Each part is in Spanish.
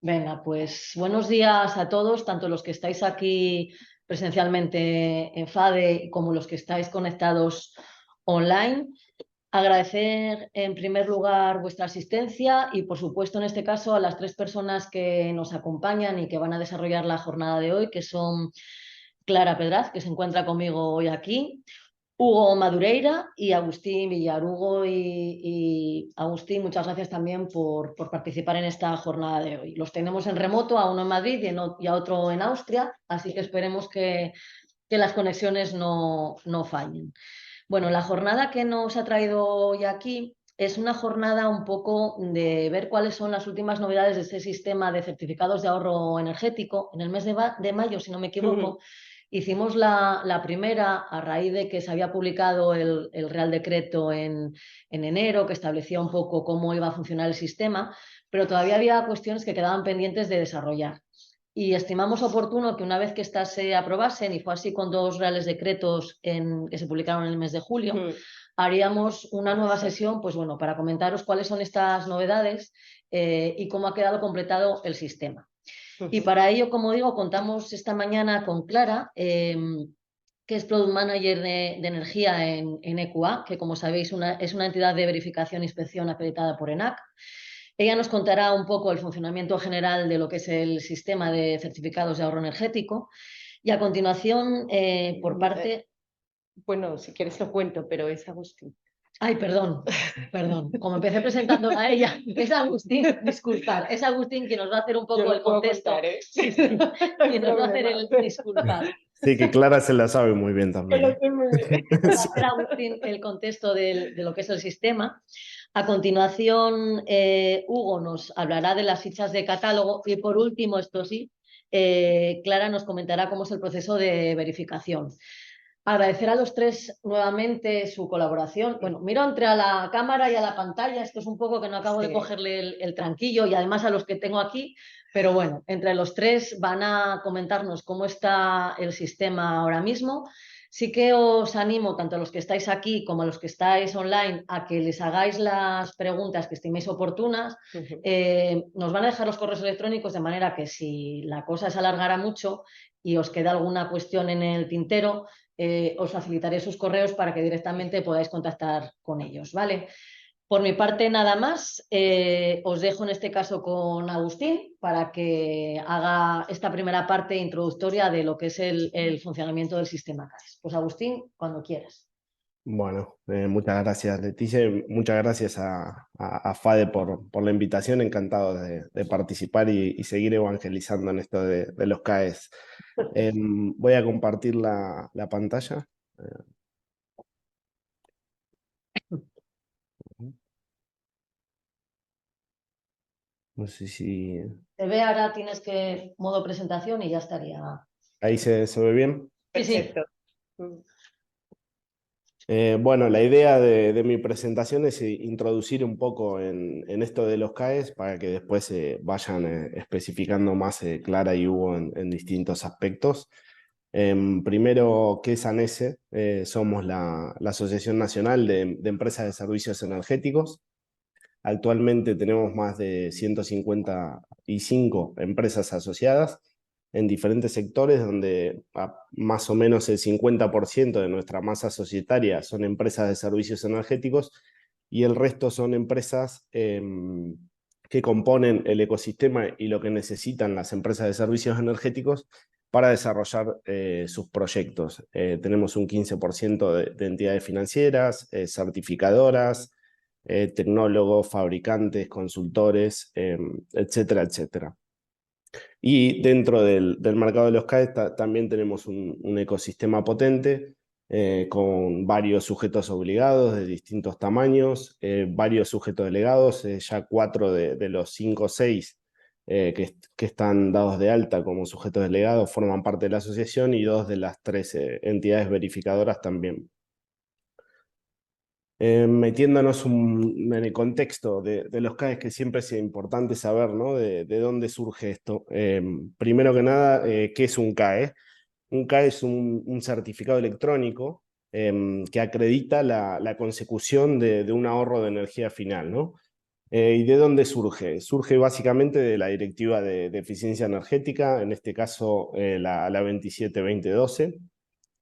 Venga, pues buenos días a todos, tanto los que estáis aquí presencialmente en FADE como los que estáis conectados online. Agradecer en primer lugar vuestra asistencia y, por supuesto, en este caso a las tres personas que nos acompañan y que van a desarrollar la jornada de hoy, que son Clara Pedraz, que se encuentra conmigo hoy aquí, Hugo Madureira y Agustín Villar. Hugo y Agustín, muchas gracias también por participar en esta jornada de hoy. Los tenemos en remoto, a uno en Madrid y a otro en Austria, así que esperemos que las conexiones no fallen. Bueno, la jornada que nos ha traído hoy aquí es una jornada un poco de ver cuáles son las últimas novedades de este sistema de certificados de ahorro energético. En el mes de mayo, si no me equivoco, hicimos la primera a raíz de que se había publicado el Real Decreto en enero, que establecía un poco cómo iba a funcionar el sistema, pero todavía había cuestiones que quedaban pendientes de desarrollar. Y estimamos oportuno que una vez que éstas se aprobasen, y fue así con dos reales decretos que se publicaron en el mes de julio, haríamos una nueva sesión, pues bueno, para comentaros cuáles son estas novedades y cómo ha quedado completado el sistema. Y para ello, como digo, contamos esta mañana con Clara, que es Product Manager de energía en EQA, que como sabéis es una entidad de verificación e inspección acreditada por ENAC. Ella nos contará un poco el funcionamiento general de lo que es el sistema de certificados de ahorro energético y a continuación, por parte... Bueno, si quieres lo cuento, pero es Agustín. Ay, perdón. Como empecé presentando a ella, es Agustín, disculpar, es Agustín quien nos va a hacer un poco el contexto. Contar, ¿eh? Sí, sí, quien nos va a hacer el disculpar. Sí, que Clara se la sabe muy bien también. Va a hacer Agustín el contexto de lo que es el sistema. A continuación, Hugo nos hablará de las fichas de catálogo y, por último, esto sí, Clara nos comentará cómo es el proceso de verificación. Agradecer a los tres nuevamente su colaboración. Bueno, miro entre a la cámara y a la pantalla, esto es un poco que no acabo de cogerle el tranquillo, y además a los que tengo aquí, pero bueno, entre los tres van a comentarnos cómo está el sistema ahora mismo. Sí que os animo, tanto a los que estáis aquí como a los que estáis online, a que les hagáis las preguntas que estiméis oportunas. Nos van a dejar los correos electrónicos, de manera que si la cosa se alargara mucho y os queda alguna cuestión en el tintero, os facilitaré sus correos para que directamente podáis contactar con ellos, ¿vale? Por mi parte, nada más. Os dejo en este caso con Agustín para que haga esta primera parte introductoria de lo que es el funcionamiento del sistema CAES. Pues Agustín, cuando quieras. Bueno, muchas gracias, Leticia, y muchas gracias a FADE por la invitación. Encantado de participar y seguir evangelizando en esto de los CAES. Voy a compartir la pantalla. No sé si... Te ve ahora, tienes que modo presentación y ya estaría. ¿Ahí se ve bien? Perfecto. Bueno, la idea de mi presentación es introducir un poco en esto de los CAES para que después vayan especificando más Clara y Hugo en distintos aspectos. Primero, ¿qué es ANESE? Somos la Asociación Nacional de Empresas de Servicios Energéticos. Actualmente tenemos más de 155 empresas asociadas en diferentes sectores, donde más o menos el 50% de nuestra masa societaria son empresas de servicios energéticos y el resto son empresas que componen el ecosistema y lo que necesitan las empresas de servicios energéticos para desarrollar sus proyectos. Tenemos un 15% de entidades financieras, certificadoras, tecnólogos, fabricantes, consultores, etcétera, etcétera. Y dentro del mercado de los CAES también tenemos un ecosistema potente con varios sujetos obligados de distintos tamaños, varios sujetos delegados, ya 4 de los 5 o 6 que están dados de alta como sujetos delegados forman parte de la asociación y 2 de las 3 entidades verificadoras también. Metiéndonos en el contexto de los CAES, que siempre es importante saber, ¿no? de dónde surge esto. Primero que nada, ¿qué es un CAE? Un CAE es un certificado electrónico que acredita la consecución de un ahorro de energía final, ¿no? ¿Y de dónde surge? Surge básicamente de la Directiva de Eficiencia Energética, en este caso la 27-2012,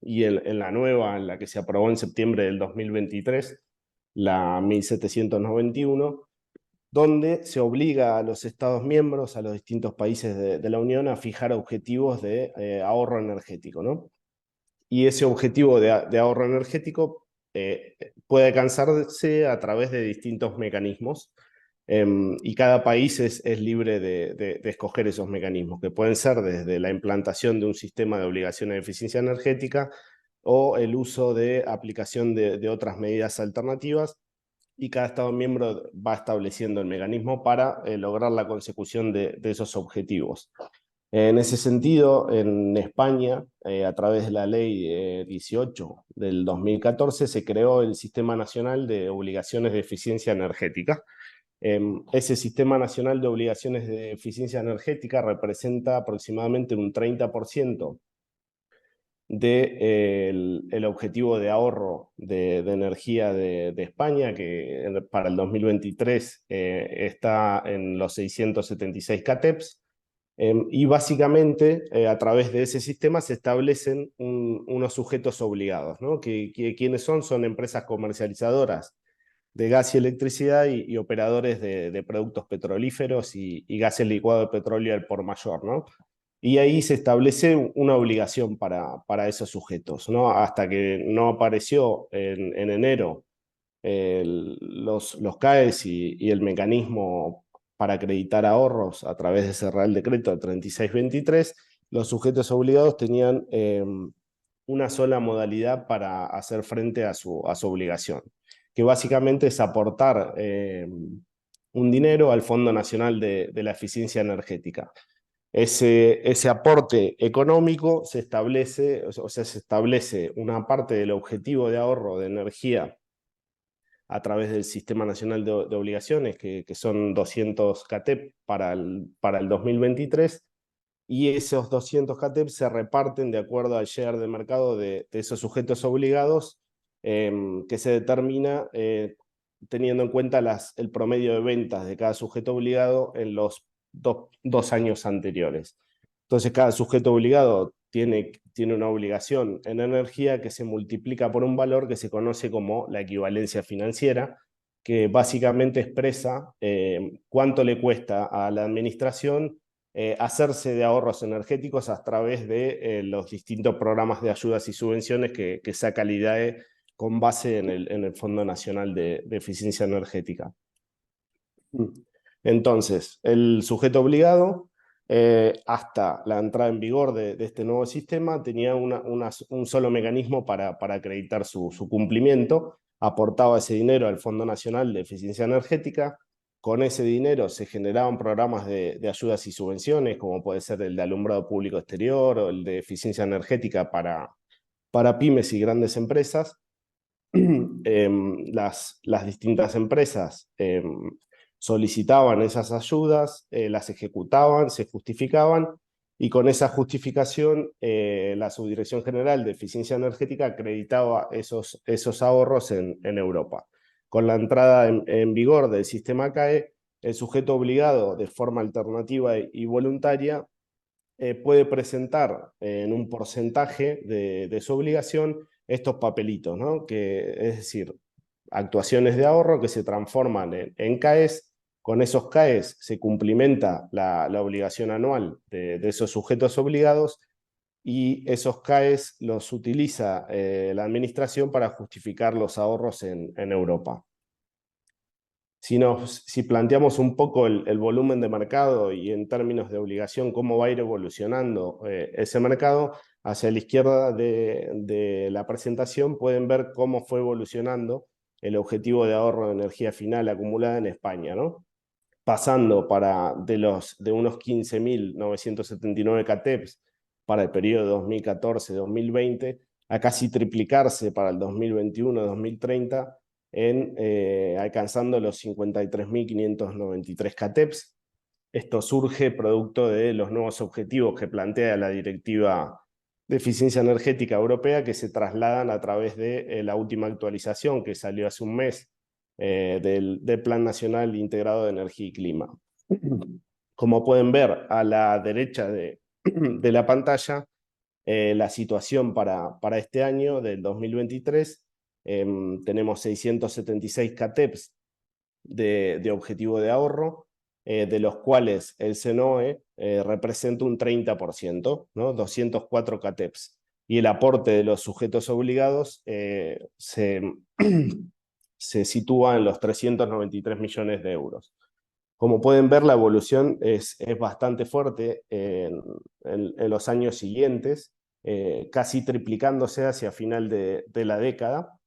y en la nueva, en la que se aprobó en septiembre del 2023, la 1791, donde se obliga a los Estados miembros, a los distintos países de la Unión, a fijar objetivos de ahorro energético, ¿no? Y ese objetivo de ahorro energético puede alcanzarse a través de distintos mecanismos, y cada país es libre de escoger esos mecanismos, que pueden ser desde la implantación de un sistema de obligaciones de eficiencia energética o el uso de aplicación de otras medidas alternativas, y cada Estado miembro va estableciendo el mecanismo para lograr la consecución de esos objetivos. En ese sentido, en España, a través de la Ley 18 del 2014, se creó el Sistema Nacional de Obligaciones de Eficiencia Energética. Ese Sistema Nacional de Obligaciones de Eficiencia Energética representa aproximadamente un 30% del objetivo de ahorro de energía de España, que para el 2023 está en los 676 CATEPs. Y básicamente, a través de ese sistema se establecen unos sujetos obligados, ¿no? ¿Quiénes son? Son empresas comercializadoras de gas y electricidad y operadores de productos petrolíferos y gases licuados de petróleo al por mayor, ¿no? Y ahí se establece una obligación para esos sujetos, ¿no? Hasta que no apareció en enero los CAES y el mecanismo para acreditar ahorros a través de ese Real Decreto 3623, los sujetos obligados tenían una sola modalidad para hacer frente a su obligación, que básicamente es aportar un dinero al Fondo Nacional de la Eficiencia Energética. Ese aporte económico se establece, o sea, se establece una parte del objetivo de ahorro de energía a través del Sistema Nacional de Obligaciones, que son 200 CATEP para el 2023, y esos 200 CATEP se reparten de acuerdo al share de mercado de esos sujetos obligados, que se determina teniendo en cuenta el promedio de ventas de cada sujeto obligado en los dos años anteriores. Entonces, cada sujeto obligado tiene una obligación en energía que se multiplica por un valor que se conoce como la equivalencia financiera, que básicamente expresa cuánto le cuesta a la administración hacerse de ahorros energéticos a través de los distintos programas de ayudas y subvenciones que saca el IDAE con base en el Fondo Nacional de Eficiencia Energética. Entonces, el sujeto obligado, hasta la entrada en vigor de este nuevo sistema, tenía un solo mecanismo para acreditar su cumplimiento. Aportaba ese dinero al Fondo Nacional de Eficiencia Energética. Con ese dinero se generaban programas de ayudas y subvenciones, como puede ser el de alumbrado público exterior o el de eficiencia energética para pymes y grandes empresas. Las distintas empresas solicitaban esas ayudas, las ejecutaban, se justificaban, y con esa justificación la Subdirección General de Eficiencia Energética acreditaba esos ahorros en Europa. Con la entrada en vigor del sistema CAE, el sujeto obligado de forma alternativa y voluntaria puede presentar en un porcentaje de su obligación estos papelitos, ¿no? Es decir, actuaciones de ahorro que se transforman en CAES. Con esos CAES se cumplimenta la obligación anual de esos sujetos obligados, y esos CAES los utiliza la administración para justificar los ahorros en Europa. Si planteamos un poco el volumen de mercado y en términos de obligación, cómo va a ir evolucionando ese mercado, hacia la izquierda de la presentación pueden ver cómo fue evolucionando el objetivo de ahorro de energía final acumulada en España, ¿no? Pasando de unos 15.979 CATEPs para el periodo 2014-2020 a casi triplicarse para el 2021-2030, alcanzando los 53.593 CATEPs. Esto surge producto de los nuevos objetivos que plantea la Directiva de Eficiencia Energética Europea, que se trasladan a través de la última actualización que salió hace un mes del Plan Nacional Integrado de Energía y Clima. Como pueden ver a la derecha de la pantalla, la situación para este año, del 2023, tenemos 676 CATEPs de objetivo de ahorro, de los cuales el CENOE representa un 30%, ¿no? 204 CATEPs. Y el aporte de los sujetos obligados se sitúa en los 393 millones de euros. Como pueden ver, la evolución es bastante fuerte en los años siguientes, casi triplicándose hacia final de la década,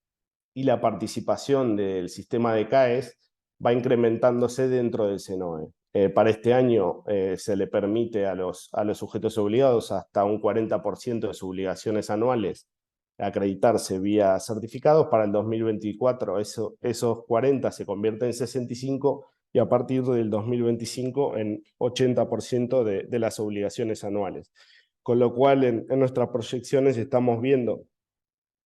y la participación del sistema de CAES va incrementándose dentro del CENOE. Para este año se le permite a los sujetos obligados hasta un 40% de sus obligaciones anuales acreditarse vía certificados. Para el 2024 esos 40 se convierten en 65 y a partir del 2025 en 80% de las obligaciones anuales. Con lo cual en nuestras proyecciones estamos viendo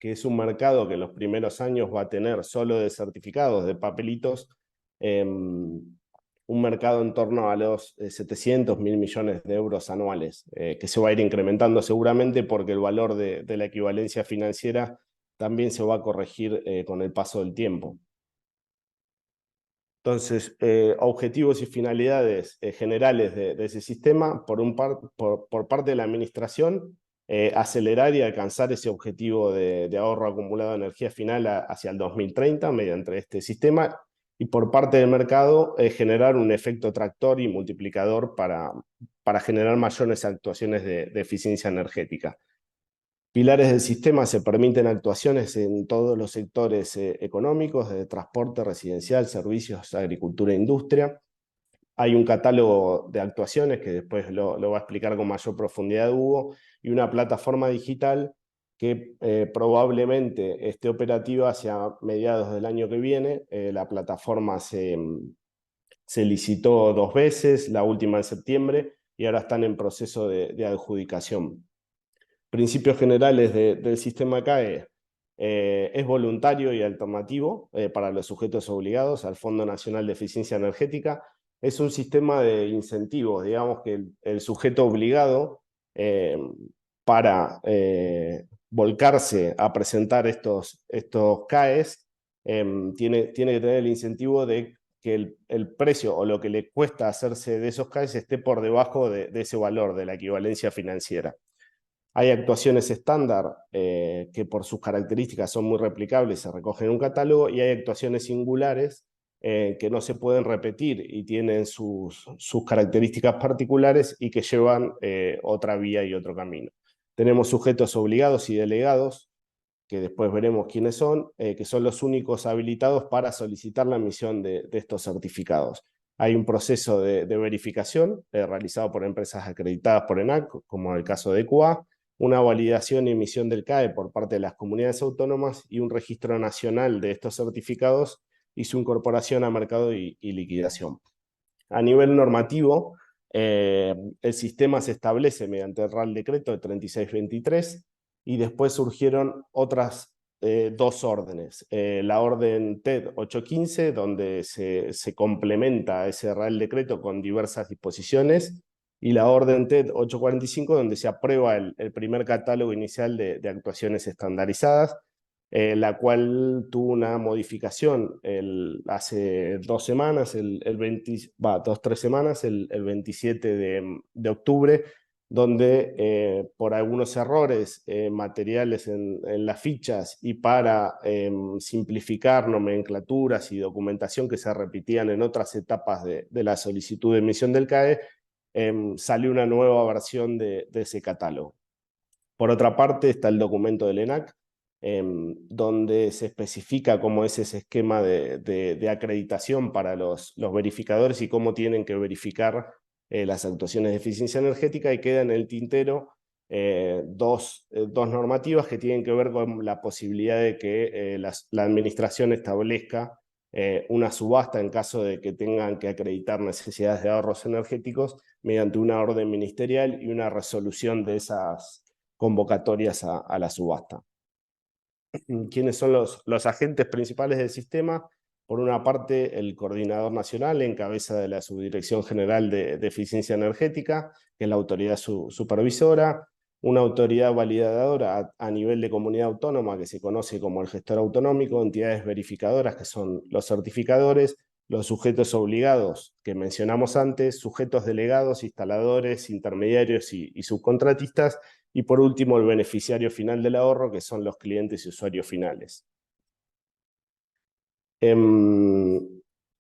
que es un mercado que en los primeros años va a tener solo de certificados, de papelitos, un mercado en torno a los 700, 1.000 millones de euros anuales, que se va a ir incrementando seguramente porque el valor de la equivalencia financiera también se va a corregir con el paso del tiempo. Entonces, objetivos y finalidades generales de ese sistema, por parte de la administración, acelerar y alcanzar ese objetivo de ahorro acumulado de energía final hacia el 2030 mediante este sistema, y por parte del mercado generar un efecto tractor y multiplicador para generar mayores actuaciones de eficiencia energética. Pilares del sistema: se permiten actuaciones en todos los sectores económicos, de transporte, residencial, servicios, agricultura e industria. Hay un catálogo de actuaciones que después lo va a explicar con mayor profundidad Hugo, y una plataforma digital que probablemente esté operativa hacia mediados del año que viene. La plataforma se licitó 2 veces, la última en septiembre, y ahora están en proceso de adjudicación. Principios generales del sistema CAE: es voluntario y alternativo para los sujetos obligados al Fondo Nacional de Eficiencia Energética. Es un sistema de incentivos, digamos que el sujeto obligado, para volcarse a presentar estos CAEs, tiene que tener el incentivo de que el precio o lo que le cuesta hacerse de esos CAEs esté por debajo de ese valor, de la equivalencia financiera. Hay actuaciones estándar que por sus características son muy replicables, se recogen en un catálogo, y hay actuaciones singulares que no se pueden repetir y tienen sus características particulares y que llevan otra vía y otro camino. Tenemos sujetos obligados y delegados, que después veremos quiénes son, que son los únicos habilitados para solicitar la emisión de estos certificados. Hay un proceso de verificación realizado por empresas acreditadas por ENAC, como en el caso de EQA, una validación y emisión del CAE por parte de las comunidades autónomas y un registro nacional de estos certificados y su incorporación a mercado y liquidación. A nivel normativo, el sistema se establece mediante el Real Decreto de 3623, y después surgieron otras 2 órdenes. La orden TED 815, donde se complementa ese Real Decreto con diversas disposiciones, y la orden TED 845, donde se aprueba el primer catálogo inicial de actuaciones estandarizadas, la cual tuvo una modificación hace 2 semanas, 2-3 semanas, el 27 de octubre, donde por algunos errores materiales en las fichas y para simplificar nomenclaturas y documentación que se repetían en otras etapas de la solicitud de emisión del CAE, salió una nueva versión de ese catálogo. Por otra parte está el documento del ENAC, donde se especifica cómo es ese esquema de acreditación para los verificadores y cómo tienen que verificar las actuaciones de eficiencia energética, y queda en el tintero 2 normativas que tienen que ver con la posibilidad de que la administración establezca una subasta en caso de que tengan que acreditar necesidades de ahorros energéticos mediante una orden ministerial y una resolución de esas convocatorias a la subasta. ¿Quiénes son los agentes principales del sistema? Por una parte, el coordinador nacional en cabeza de la Subdirección General de Eficiencia Energética, que es la autoridad supervisora, una autoridad validadora a nivel de comunidad autónoma, que se conoce como el gestor autonómico, entidades verificadoras, que son los certificadores, los sujetos obligados que mencionamos antes, sujetos delegados, instaladores, intermediarios y subcontratistas, y por último el beneficiario final del ahorro, que son los clientes y usuarios finales.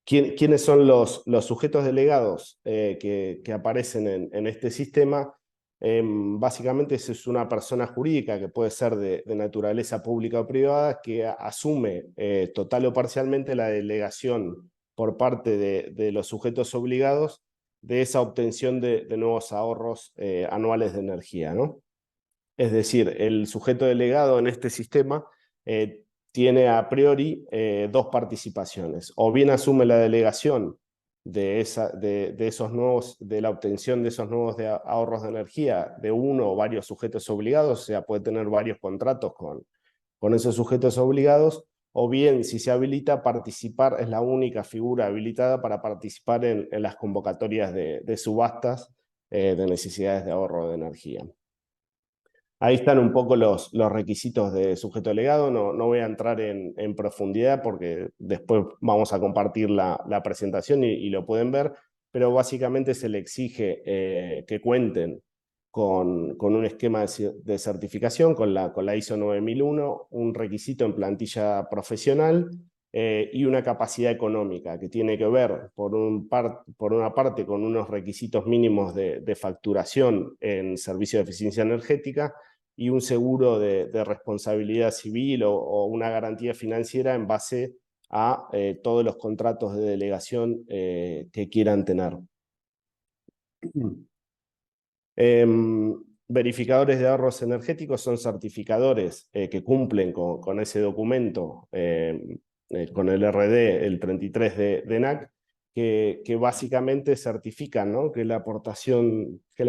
¿Quiénes son los sujetos delegados que aparecen en este sistema? Básicamente es una persona jurídica que puede ser de naturaleza pública o privada que asume total o parcialmente la delegación por parte de los sujetos obligados de esa obtención de nuevos ahorros anuales de energía, ¿no? Es decir, el sujeto delegado en este sistema tiene a priori dos participaciones. O bien asume la delegación de la obtención de esos nuevos ahorros de energía de uno o varios sujetos obligados, o sea, puede tener varios contratos con esos sujetos obligados, o bien, si se habilita, participar, es la única figura habilitada para participar en las convocatorias de subastas de necesidades de ahorro de energía. Ahí están un poco los requisitos de sujeto delegado, no voy a entrar en profundidad porque después vamos a compartir la presentación y lo pueden ver, pero básicamente se le exige que cuenten con un esquema de certificación, con la ISO 9001, un requisito en plantilla profesional y una capacidad económica que tiene que ver, por una parte, con unos requisitos mínimos de facturación en servicio de eficiencia energética, y un seguro de responsabilidad civil o una garantía financiera en base a todos los contratos de delegación que quieran tener. Verificadores de ahorros energéticos son certificadores que cumplen con ese documento, con el RD, el 33 de ENAC, que básicamente certifican, ¿no?, que la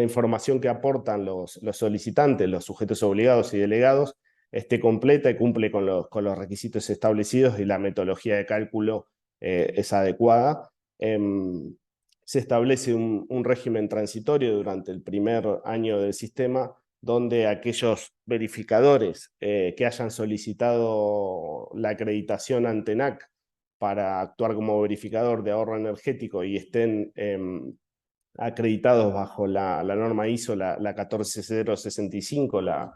información que aportan los solicitantes, los sujetos obligados y delegados, esté completa y cumple con los requisitos establecidos y la metodología de cálculo es adecuada. Se establece un régimen transitorio durante el primer año del sistema, donde aquellos verificadores que hayan solicitado la acreditación ante ENAC para actuar como verificador de ahorro energético y estén acreditados bajo la norma ISO, la 14065, la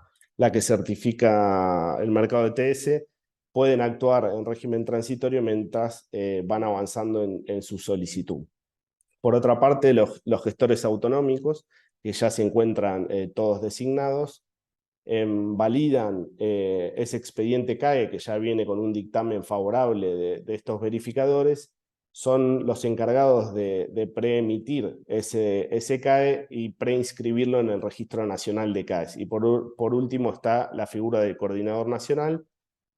que certifica el mercado ETS, pueden actuar en régimen transitorio mientras van avanzando en su solicitud. Por otra parte, los gestores autonómicos, que ya se encuentran todos designados, validan ese expediente CAE, que ya viene con un dictamen favorable de estos verificadores, son los encargados de preemitir ese CAE y preinscribirlo en el Registro Nacional de CAEs. Y por último está la figura del Coordinador Nacional,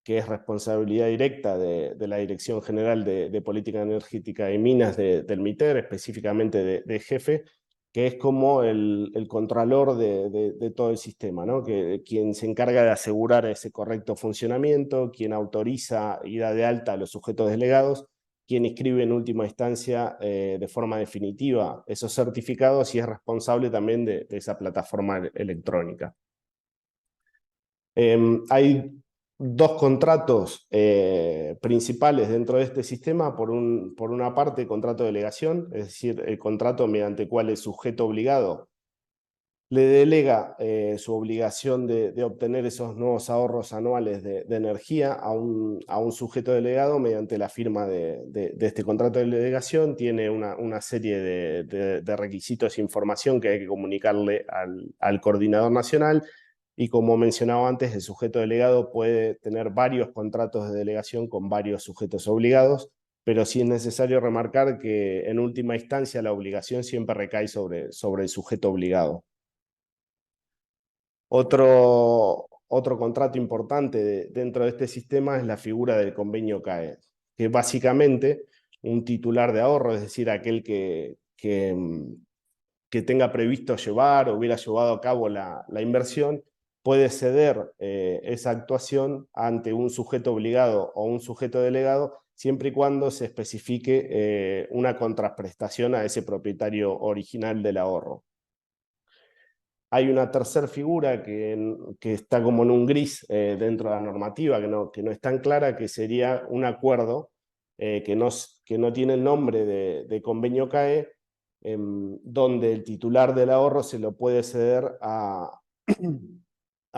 que es responsabilidad directa de la Dirección General de Política Energética y Minas del MITER, específicamente de jefe, que es como el contralor de todo el sistema, ¿no? Quien se encarga de asegurar ese correcto funcionamiento, quien autoriza y da de alta a los sujetos delegados, quien inscribe en última instancia de forma definitiva esos certificados y es responsable también de esa plataforma electrónica. Hay dos contratos principales dentro de este sistema. Por una parte, el contrato de delegación, es decir, el contrato mediante el cual el sujeto obligado le delega su obligación de obtener esos nuevos ahorros anuales de energía a un sujeto delegado mediante la firma de este contrato de delegación. Tiene una serie de requisitos e información que hay que comunicarle al coordinador nacional. Y como mencionaba antes, el sujeto delegado puede tener varios contratos de delegación con varios sujetos obligados, pero sí es necesario remarcar que en última instancia la obligación siempre recae sobre el sujeto obligado. Otro contrato importante dentro de este sistema es la figura del convenio CAE, que básicamente un titular de ahorro, es decir, aquel que tenga previsto llevar o hubiera llevado a cabo la inversión, puede ceder esa actuación ante un sujeto obligado o un sujeto delegado siempre y cuando se especifique una contraprestación a ese propietario original del ahorro. Hay una tercera figura que está como en un gris dentro de la normativa, que no es tan clara, que sería un acuerdo que no tiene el nombre de convenio CAE, donde el titular del ahorro se lo puede ceder a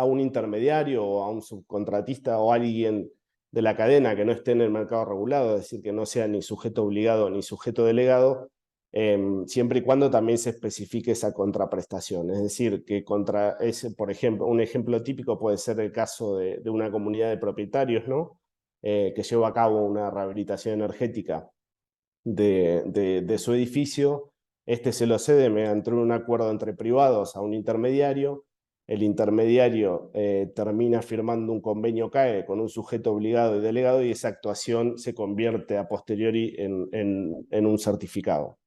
un intermediario o a un subcontratista o a alguien de la cadena que no esté en el mercado regulado, es decir, que no sea ni sujeto obligado ni sujeto delegado, siempre y cuando también se especifique esa contraprestación. Es decir, que contra ese, por ejemplo, un ejemplo típico puede ser el caso de una comunidad de propietarios, ¿no? Que lleva a cabo una rehabilitación energética de su edificio. Este se lo cede mediante un acuerdo entre privados a un intermediario. El intermediario termina firmando un convenio CAE con un sujeto obligado y delegado, y esa actuación se convierte a posteriori en un certificado.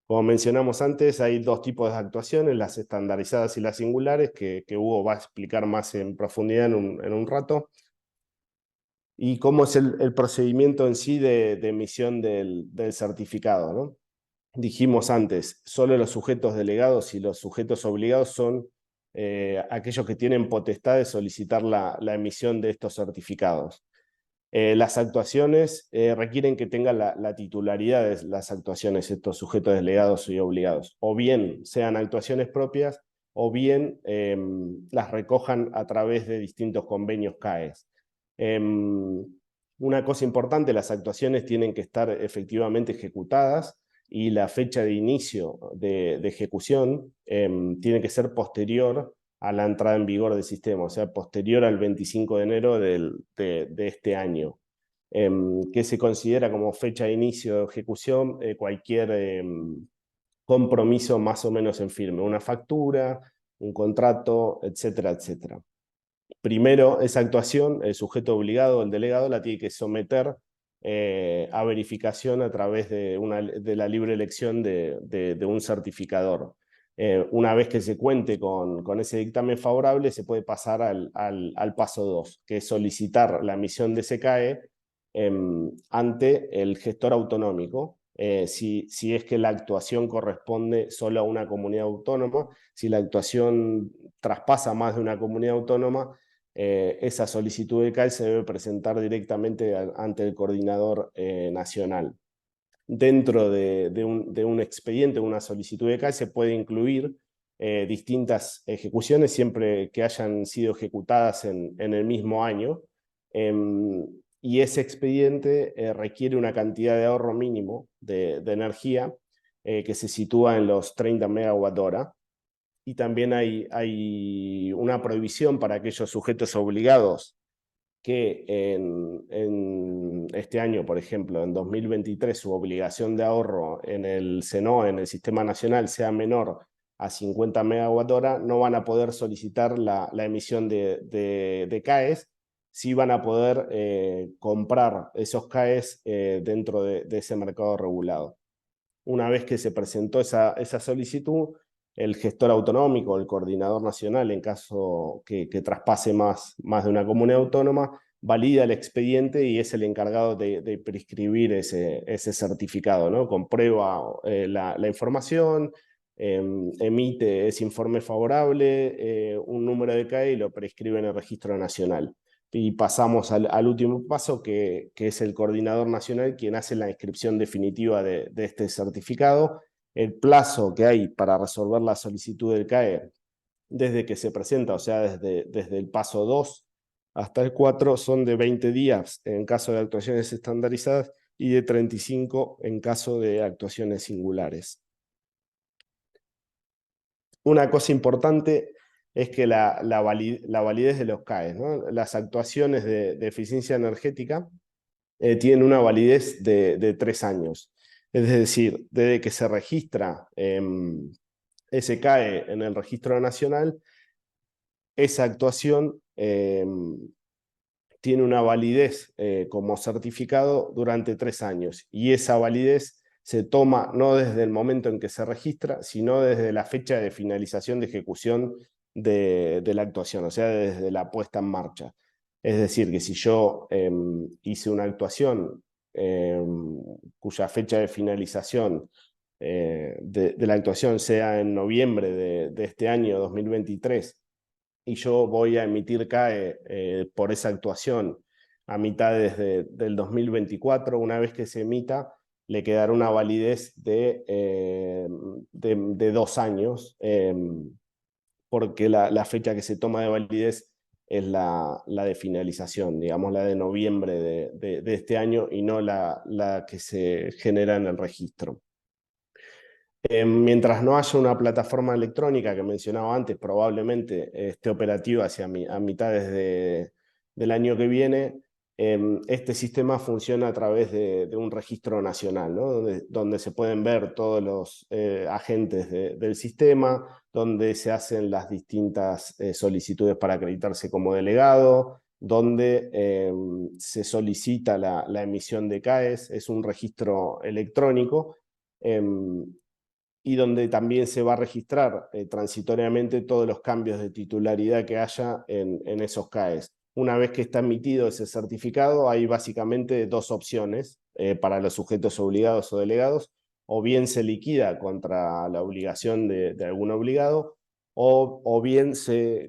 Como mencionamos antes, hay dos tipos de actuaciones, las estandarizadas y las singulares, que Hugo va a explicar más en profundidad en un rato. Y cómo es el procedimiento en sí de emisión del certificado, ¿no? Dijimos antes, solo los sujetos delegados y los sujetos obligados son aquellos que tienen potestad de solicitar la emisión de estos certificados. Las actuaciones requieren que tengan la titularidad de las actuaciones, estos sujetos delegados y obligados, o bien sean actuaciones propias, o bien las recojan a través de distintos convenios CAES. Una cosa importante, las actuaciones tienen que estar efectivamente ejecutadas, y la fecha de inicio de ejecución tiene que ser posterior a la entrada en vigor del sistema, o sea, posterior al 25 de enero de este año, que se considera como fecha de inicio de ejecución cualquier compromiso más o menos en firme, una factura, un contrato, etcétera, etcétera. Primero, esa actuación, el sujeto obligado, el delegado, la tiene que someter a verificación a través de la libre elección de un certificador. Una vez que se cuente con ese dictamen favorable, se puede pasar al paso 2, que es solicitar la emisión de ese CAE ante el gestor autonómico, si es que la actuación corresponde solo a una comunidad autónoma. Si la actuación traspasa más de una comunidad autónoma, esa solicitud de CAE se debe presentar directamente ante el coordinador nacional. Dentro de un expediente, una solicitud de CAE, se puede incluir distintas ejecuciones siempre que hayan sido ejecutadas en el mismo año, y ese expediente requiere una cantidad de ahorro mínimo de energía que se sitúa en los 30 MWh. Y también hay una prohibición para aquellos sujetos obligados que en este año, por ejemplo, en 2023, su obligación de ahorro en el SENOE, en el Sistema Nacional, sea menor a 50 MWh, no van a poder solicitar la emisión de CAES. Sí van a poder comprar esos CAES dentro de ese mercado regulado. Una vez que se presentó esa solicitud, el gestor autonómico, el coordinador nacional, en caso que traspase más de una comunidad autónoma, valida el expediente y es el encargado de prescribir ese certificado, ¿no? Comprueba la información, emite ese informe favorable, un número de CAE, y lo prescribe en el registro nacional. Y pasamos al último paso, que es el coordinador nacional quien hace la inscripción definitiva de este certificado. El plazo que hay para resolver la solicitud del CAE desde que se presenta, o sea, desde el paso 2 hasta el 4, son de 20 días en caso de actuaciones estandarizadas y de 35 en caso de actuaciones singulares. Una cosa importante es que la validez de los CAES, ¿no? Las actuaciones de eficiencia energética tienen una validez de 3 años. Es decir, desde que se registra ese CAE en el registro nacional, esa actuación tiene una validez como certificado durante 3 años. Y esa validez se toma no desde el momento en que se registra, sino desde la fecha de finalización de ejecución de la actuación, o sea, desde la puesta en marcha. Es decir, que si yo hice una actuación cuya fecha de finalización de la actuación sea en noviembre de este año 2023 y yo voy a emitir CAE por esa actuación a mitades del 2024, una vez que se emita, le quedará una validez de 2 años, porque la fecha que se toma de validez es la de finalización, digamos la de noviembre de este año y no la que se genera en el registro. Mientras no haya una plataforma electrónica que mencionaba antes, probablemente esté operativa a mitades del año que viene, este sistema funciona a través de un registro nacional, ¿no? Donde se pueden ver todos los agentes del sistema, donde se hacen las distintas solicitudes para acreditarse como delegado, donde se solicita la emisión de CAES, es un registro electrónico. Y donde también se va a registrar transitoriamente todos los cambios de titularidad que haya en esos CAES. Una vez que está emitido ese certificado, hay básicamente dos opciones para los sujetos obligados o delegados: o bien se liquida contra la obligación de algún obligado, o bien,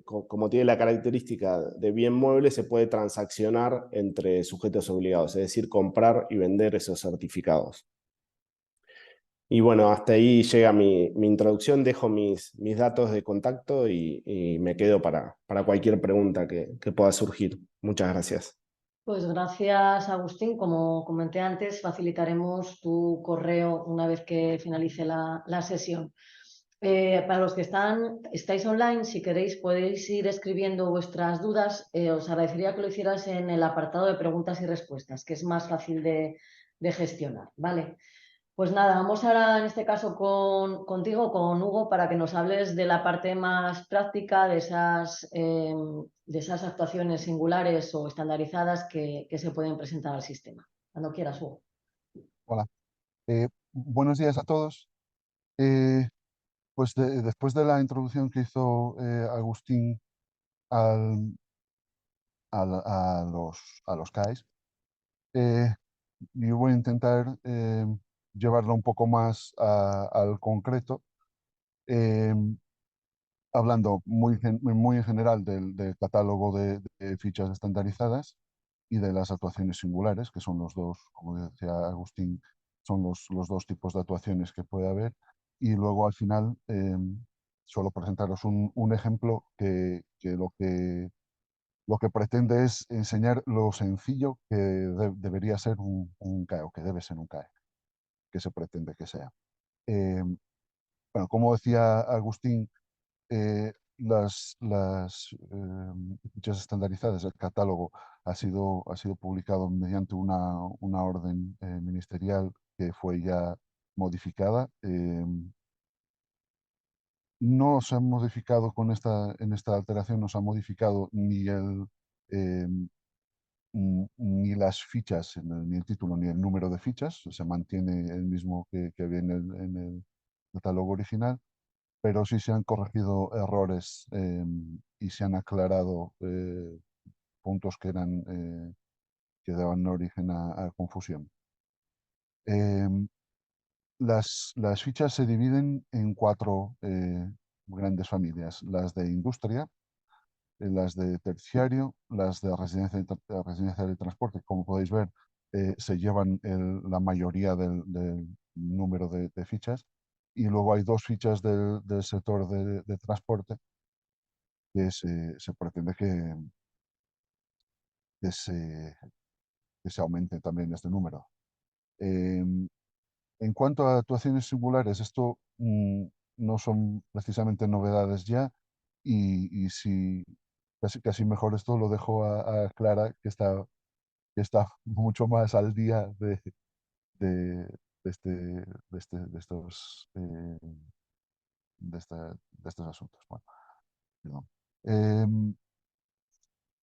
como tiene la característica de bien mueble, se puede transaccionar entre sujetos obligados, es decir, comprar y vender esos certificados. Y bueno, hasta ahí llega mi introducción. Dejo mis datos de contacto y me quedo para cualquier pregunta que pueda surgir. Muchas gracias. Pues gracias, Agustín. Como comenté antes, facilitaremos tu correo una vez que finalice la sesión. Para los que estáis online, si queréis podéis ir escribiendo vuestras dudas. Os agradecería que lo hicieras en el apartado de preguntas y respuestas, que es más fácil de gestionar, ¿vale? Pues nada, vamos ahora en este caso contigo, con Hugo, para que nos hables de la parte más práctica de esas actuaciones singulares o estandarizadas que se pueden presentar al sistema. Cuando quieras, Hugo. Hola, buenos días a todos. Eh, pues después de la introducción que hizo Agustín al- a los CAES, eh, yo voy a intentar llevarlo un poco más al concreto, eh, hablando muy en general del catálogo de fichas estandarizadas y de las actuaciones singulares, que son los dos, como decía Agustín, son los dos tipos de actuaciones que puede haber. Y luego al final suelo presentaros un ejemplo que lo que pretende es enseñar lo sencillo que debería ser un CAE, o que debe ser un CAE, que se pretende que sea. Eh, bueno, como decía Agustín, las fichas estandarizadas, el catálogo ha sido publicado mediante una orden ministerial que fue ya modificada. No se ha modificado en esta alteración, no se ha modificado eh, ni las fichas, ni el título, ni el número de fichas. Se mantiene el mismo que había en el catálogo original, pero sí se han corregido errores y se han aclarado puntos que daban origen a confusión. Las fichas se dividen en cuatro grandes familias: las de industria, las de terciario, las de residencia de transporte. Como podéis ver, se llevan la mayoría del número de fichas, y luego hay dos fichas del sector de transporte que se pretende que se, que se aumente también este número. En cuanto a actuaciones singulares, esto no son precisamente novedades ya, y si casi mejor esto lo dejo a Clara, que está mucho más al día de, de este, de estos, de estos asuntos. Bueno, perdón. Em,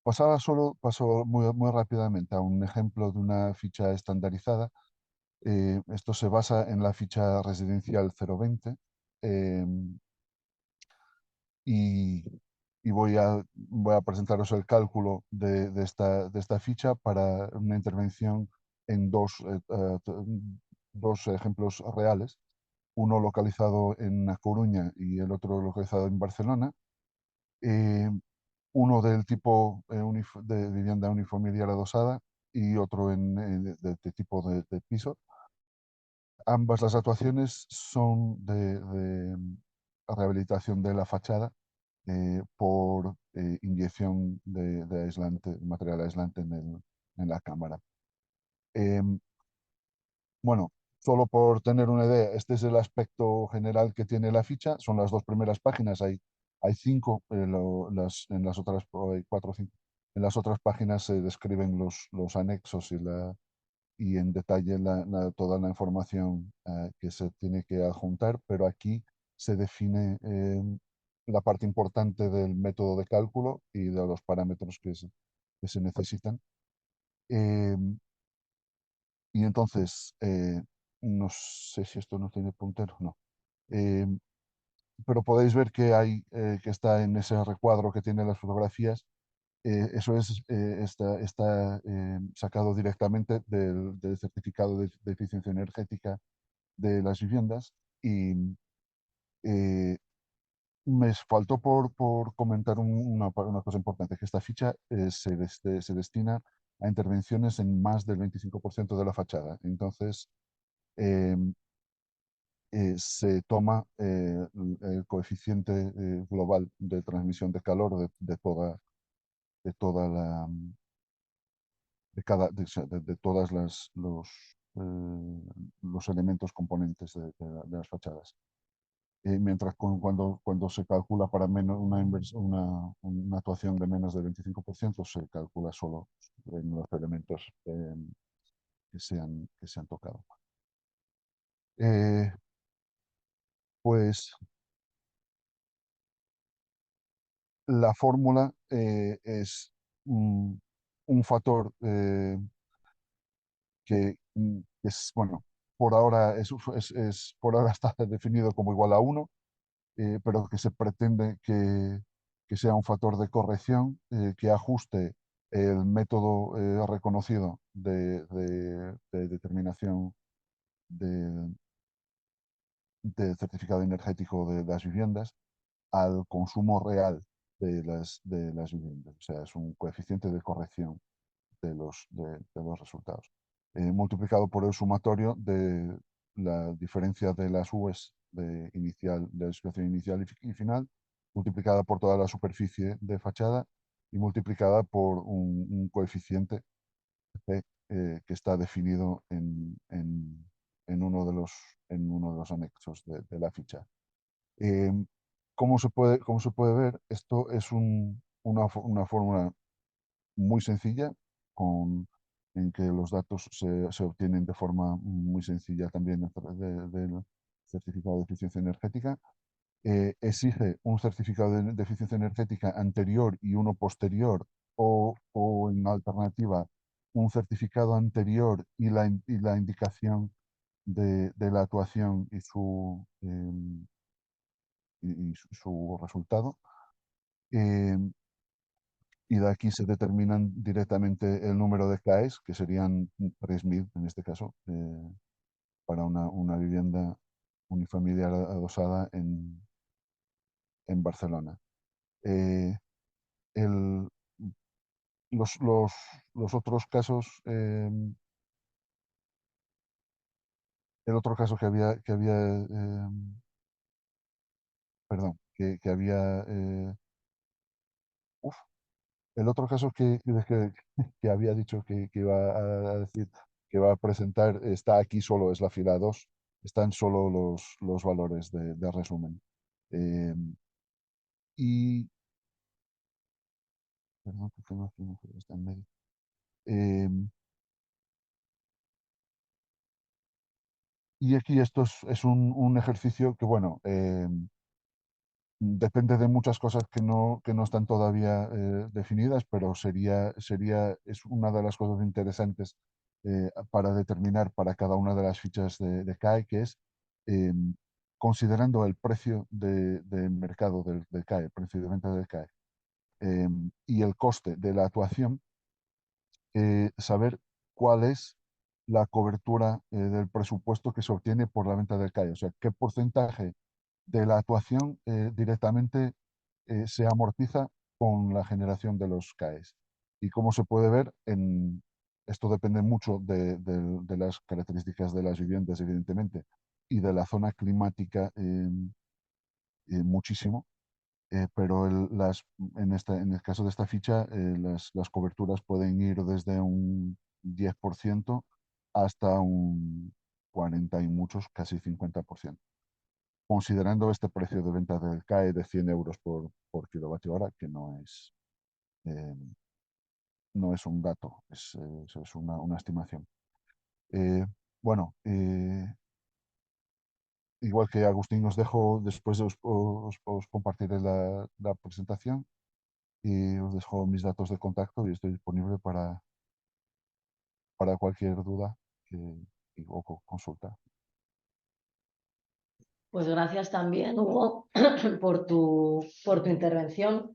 Paso muy rápidamente a un ejemplo de una ficha estandarizada. Esto se basa en la ficha residencial 020, em, y, y voy a presentaros el cálculo de esta ficha para una intervención en dos ejemplos reales, uno localizado en A Coruña y el otro localizado en Barcelona. Eh, Uno del tipo de vivienda unifamiliar adosada y otro de tipo de piso. Ambas las actuaciones son de rehabilitación de la fachada por inyección de aislante, material aislante en la cámara. Bueno, solo por tener una idea, este es el aspecto general que tiene la ficha. Son las dos primeras páginas, hay cinco, en las otras hay cuatro o cinco. En las otras páginas se describen los anexos y en detalle toda la información que se tiene que adjuntar, pero aquí se define la parte importante del método de cálculo y de los parámetros que se necesitan. Y entonces, no sé si esto no tiene puntero, no. Eh, pero podéis ver que está en ese recuadro que tiene las fotografías. Eso está sacado directamente del certificado de eficiencia energética de las viviendas. Y eh, me faltó por comentar una cosa importante, que esta ficha se destina a intervenciones en más del 25% de la fachada. Entonces, em, se toma el coeficiente global de transmisión de calor de toda la, de todas los elementos componentes de las fachadas. Mientras cuando se calcula para menos una actuación de menos del 25%, se calcula solo en los elementos que se han tocado. Eh, pues la fórmula es un factor que es, bueno, por ahora, por ahora está definido como igual a 1, pero que se pretende que sea un factor de corrección que ajuste el método reconocido de determinación de, de certificado energético de las viviendas al consumo real de las viviendas. O sea, es un coeficiente de corrección de los resultados. Multiplicado por el sumatorio de la diferencia de las U's de la situación inicial y final, multiplicada por toda la superficie de fachada y multiplicada por un coeficiente C, que está definido en uno de los anexos de la ficha. Eh, ¿Cómo se puede ver? Esto es una fórmula muy sencilla, en que los datos se obtienen de forma muy sencilla también a través del certificado de eficiencia energética. Exige un certificado de eficiencia energética anterior y uno posterior, o en alternativa, un certificado anterior y la indicación de la actuación y su resultado. Em, y de aquí se determinan directamente el número de CAEs, que serían 3.000 en este caso, para una vivienda unifamiliar adosada en Barcelona. Eh, el- los, los- los otros casos, el otro caso perdón, que había, uf, el otro caso que había dicho que iba a decir, que va a presentar, está aquí solo, es la fila 2, están solo los valores de resumen. Eh, y, perdón, que tengo aquí uno que está en medio. Eh, y aquí esto es un ejercicio que, bueno, depende de muchas cosas que no están todavía definidas, pero es una de las cosas interesantes para determinar para cada una de las fichas de CAE, que es considerando el precio de mercado del CAE, el precio de venta del CAE. y el coste de la actuación, saber cuál es la cobertura del presupuesto que se obtiene por la venta del CAE, o sea, qué porcentaje de la actuación directamente se amortiza con la generación de los CAEs. Y como se puede ver, esto depende mucho de las características de las viviendas, evidentemente, y de la zona climática muchísimo, pero en el caso de esta ficha, las coberturas pueden ir desde un 10% hasta un 40 y muchos, casi 50%, considerando este precio de venta del CAE de 100 euros por kilovatio hora, que eh, no es un dato, es una estimación. Eh, bueno, igual que Agustín, os dejo, después os compartiré la presentación y os dejo mis datos de contacto y estoy disponible para cualquier duda o consulta. Pues gracias también, Hugo, por tu intervención.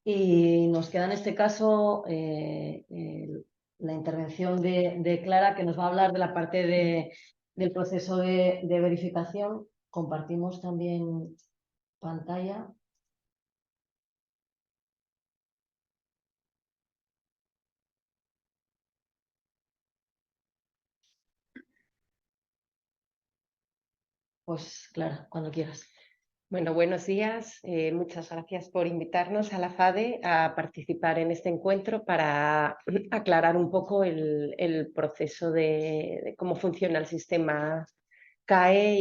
Y nos queda en este caso la intervención de Clara, que nos va a hablar de la parte del proceso de verificación. Compartimos también pantalla. Pues Clara, cuando quieras. Bueno, buenos días. Muchas gracias por invitarnos a la FADE a participar en este encuentro para aclarar un poco el proceso de cómo funciona el sistema CAE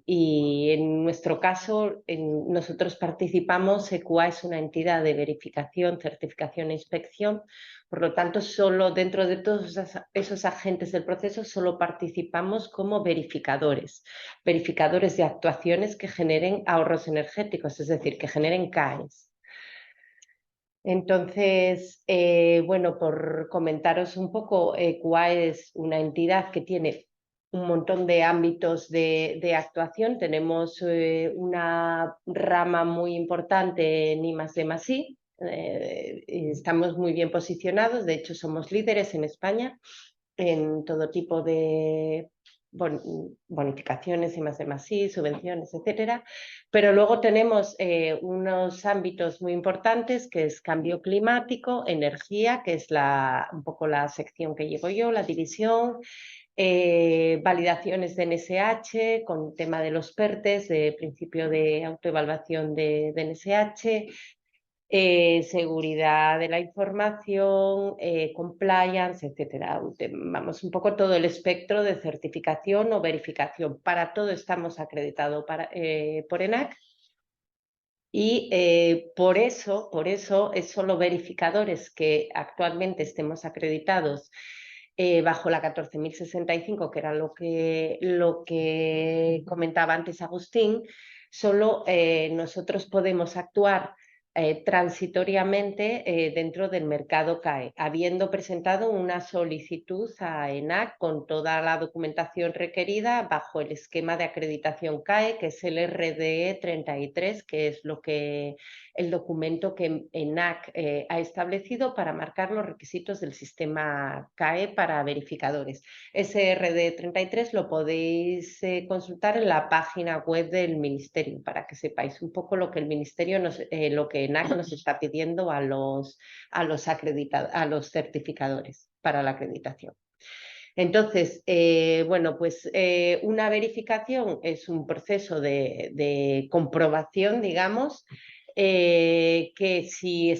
y en nuestro caso nosotros participamos. EQA es una entidad de verificación, certificación e inspección. Por lo tanto, solo dentro de todos esos agentes del proceso solo participamos como verificadores de actuaciones que generen ahorros energéticos, es decir, que generen CAEs. Entonces, bueno, por comentaros un poco, EQA es una entidad que tiene un montón de ámbitos de actuación. Tenemos una rama muy importante en I+D+I. Estamos muy bien posicionados, de hecho somos líderes en España en todo tipo de bonificaciones I+D+I, subvenciones, etcétera. Pero luego tenemos unos ámbitos muy importantes, que es cambio climático, energía, que es un poco la sección que llevo yo, la división, validaciones de NSH, con tema de los PERTES, de principio de autoevaluación de NSH, seguridad de la información, compliance, etcétera. Vamos, un poco todo el espectro de certificación o verificación. Para todo estamos acreditados por ENAC. Y por eso es solo verificadores que actualmente estemos acreditados bajo la 14.065, que era lo que comentaba antes Agustín. Solo nosotros podemos actuar transitoriamente dentro del mercado CAE, habiendo presentado una solicitud a ENAC con toda la documentación requerida bajo el esquema de acreditación CAE, que es el RDE 33, que es el documento que ENAC ha establecido para marcar los requisitos del sistema CAE para verificadores. Ese RDE 33 lo podéis consultar en la página web del Ministerio, para que sepáis un poco lo que el Ministerio lo que ENAC nos está pidiendo a los certificadores para la acreditación. Entonces, bueno, pues una verificación es un proceso de comprobación, digamos, que si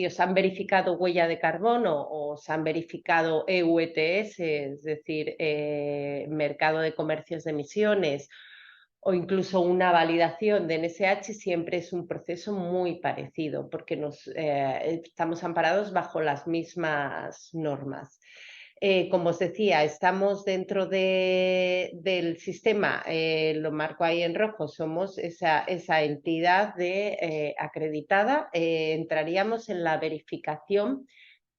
os han verificado huella de carbono o os han verificado EU ETS, es decir, mercado de comercios de emisiones, o incluso una validación de NSH, siempre es un proceso muy parecido, porque estamos amparados bajo las mismas normas. Como os decía, estamos dentro del sistema, lo marco ahí en rojo, somos esa entidad acreditada. Entraríamos en la verificación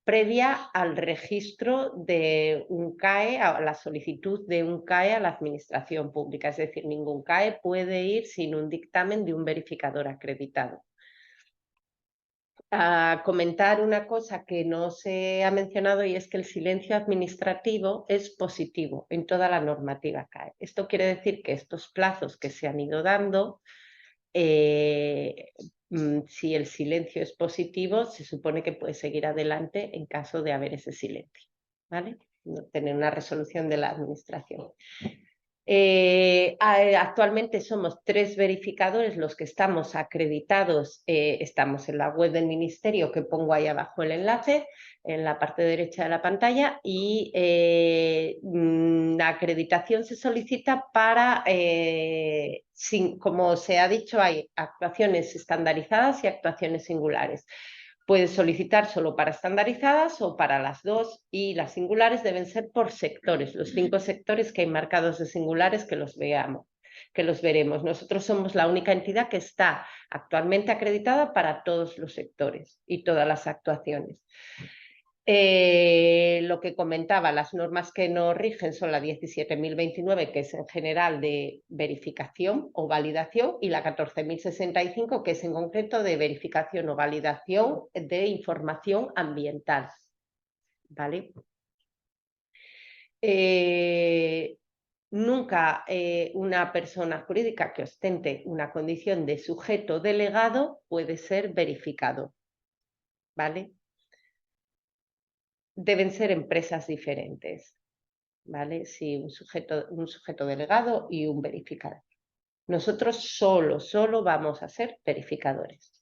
previa al registro de un CAE, a la solicitud de un CAE a la administración pública. Es decir, ningún CAE puede ir sin un dictamen de un verificador acreditado. a comentar una cosa que no se ha mencionado, y es que el silencio administrativo es positivo en toda la normativa CAE. Esto quiere decir que estos plazos que se han ido dando, si el silencio es positivo, se supone que puede seguir adelante en caso de haber ese silencio, ¿vale? No tener una resolución de la administración. Actualmente somos 3 verificadores los que estamos acreditados, estamos en la web del Ministerio, que pongo ahí abajo el enlace, en la parte derecha de la pantalla, y la acreditación se solicita para, como se ha dicho, hay actuaciones estandarizadas y actuaciones singulares. Puedes solicitar solo para estandarizadas o para las dos, y las singulares deben ser por sectores, los 5 sectores que hay marcados de singulares, que los veremos. Nosotros somos la única entidad que está actualmente acreditada para todos los sectores y todas las actuaciones. Lo que comentaba, las normas que nos rigen son la 17.029, que es en general de verificación o validación, y la 14.065, que es en concreto de verificación o validación de información ambiental. ¿Vale? Nunca una persona jurídica que ostente una condición de sujeto delegado puede ser verificado. ¿Vale? Deben ser empresas diferentes, ¿vale? Sí, un sujeto delegado y un verificador. Nosotros solo vamos a ser verificadores.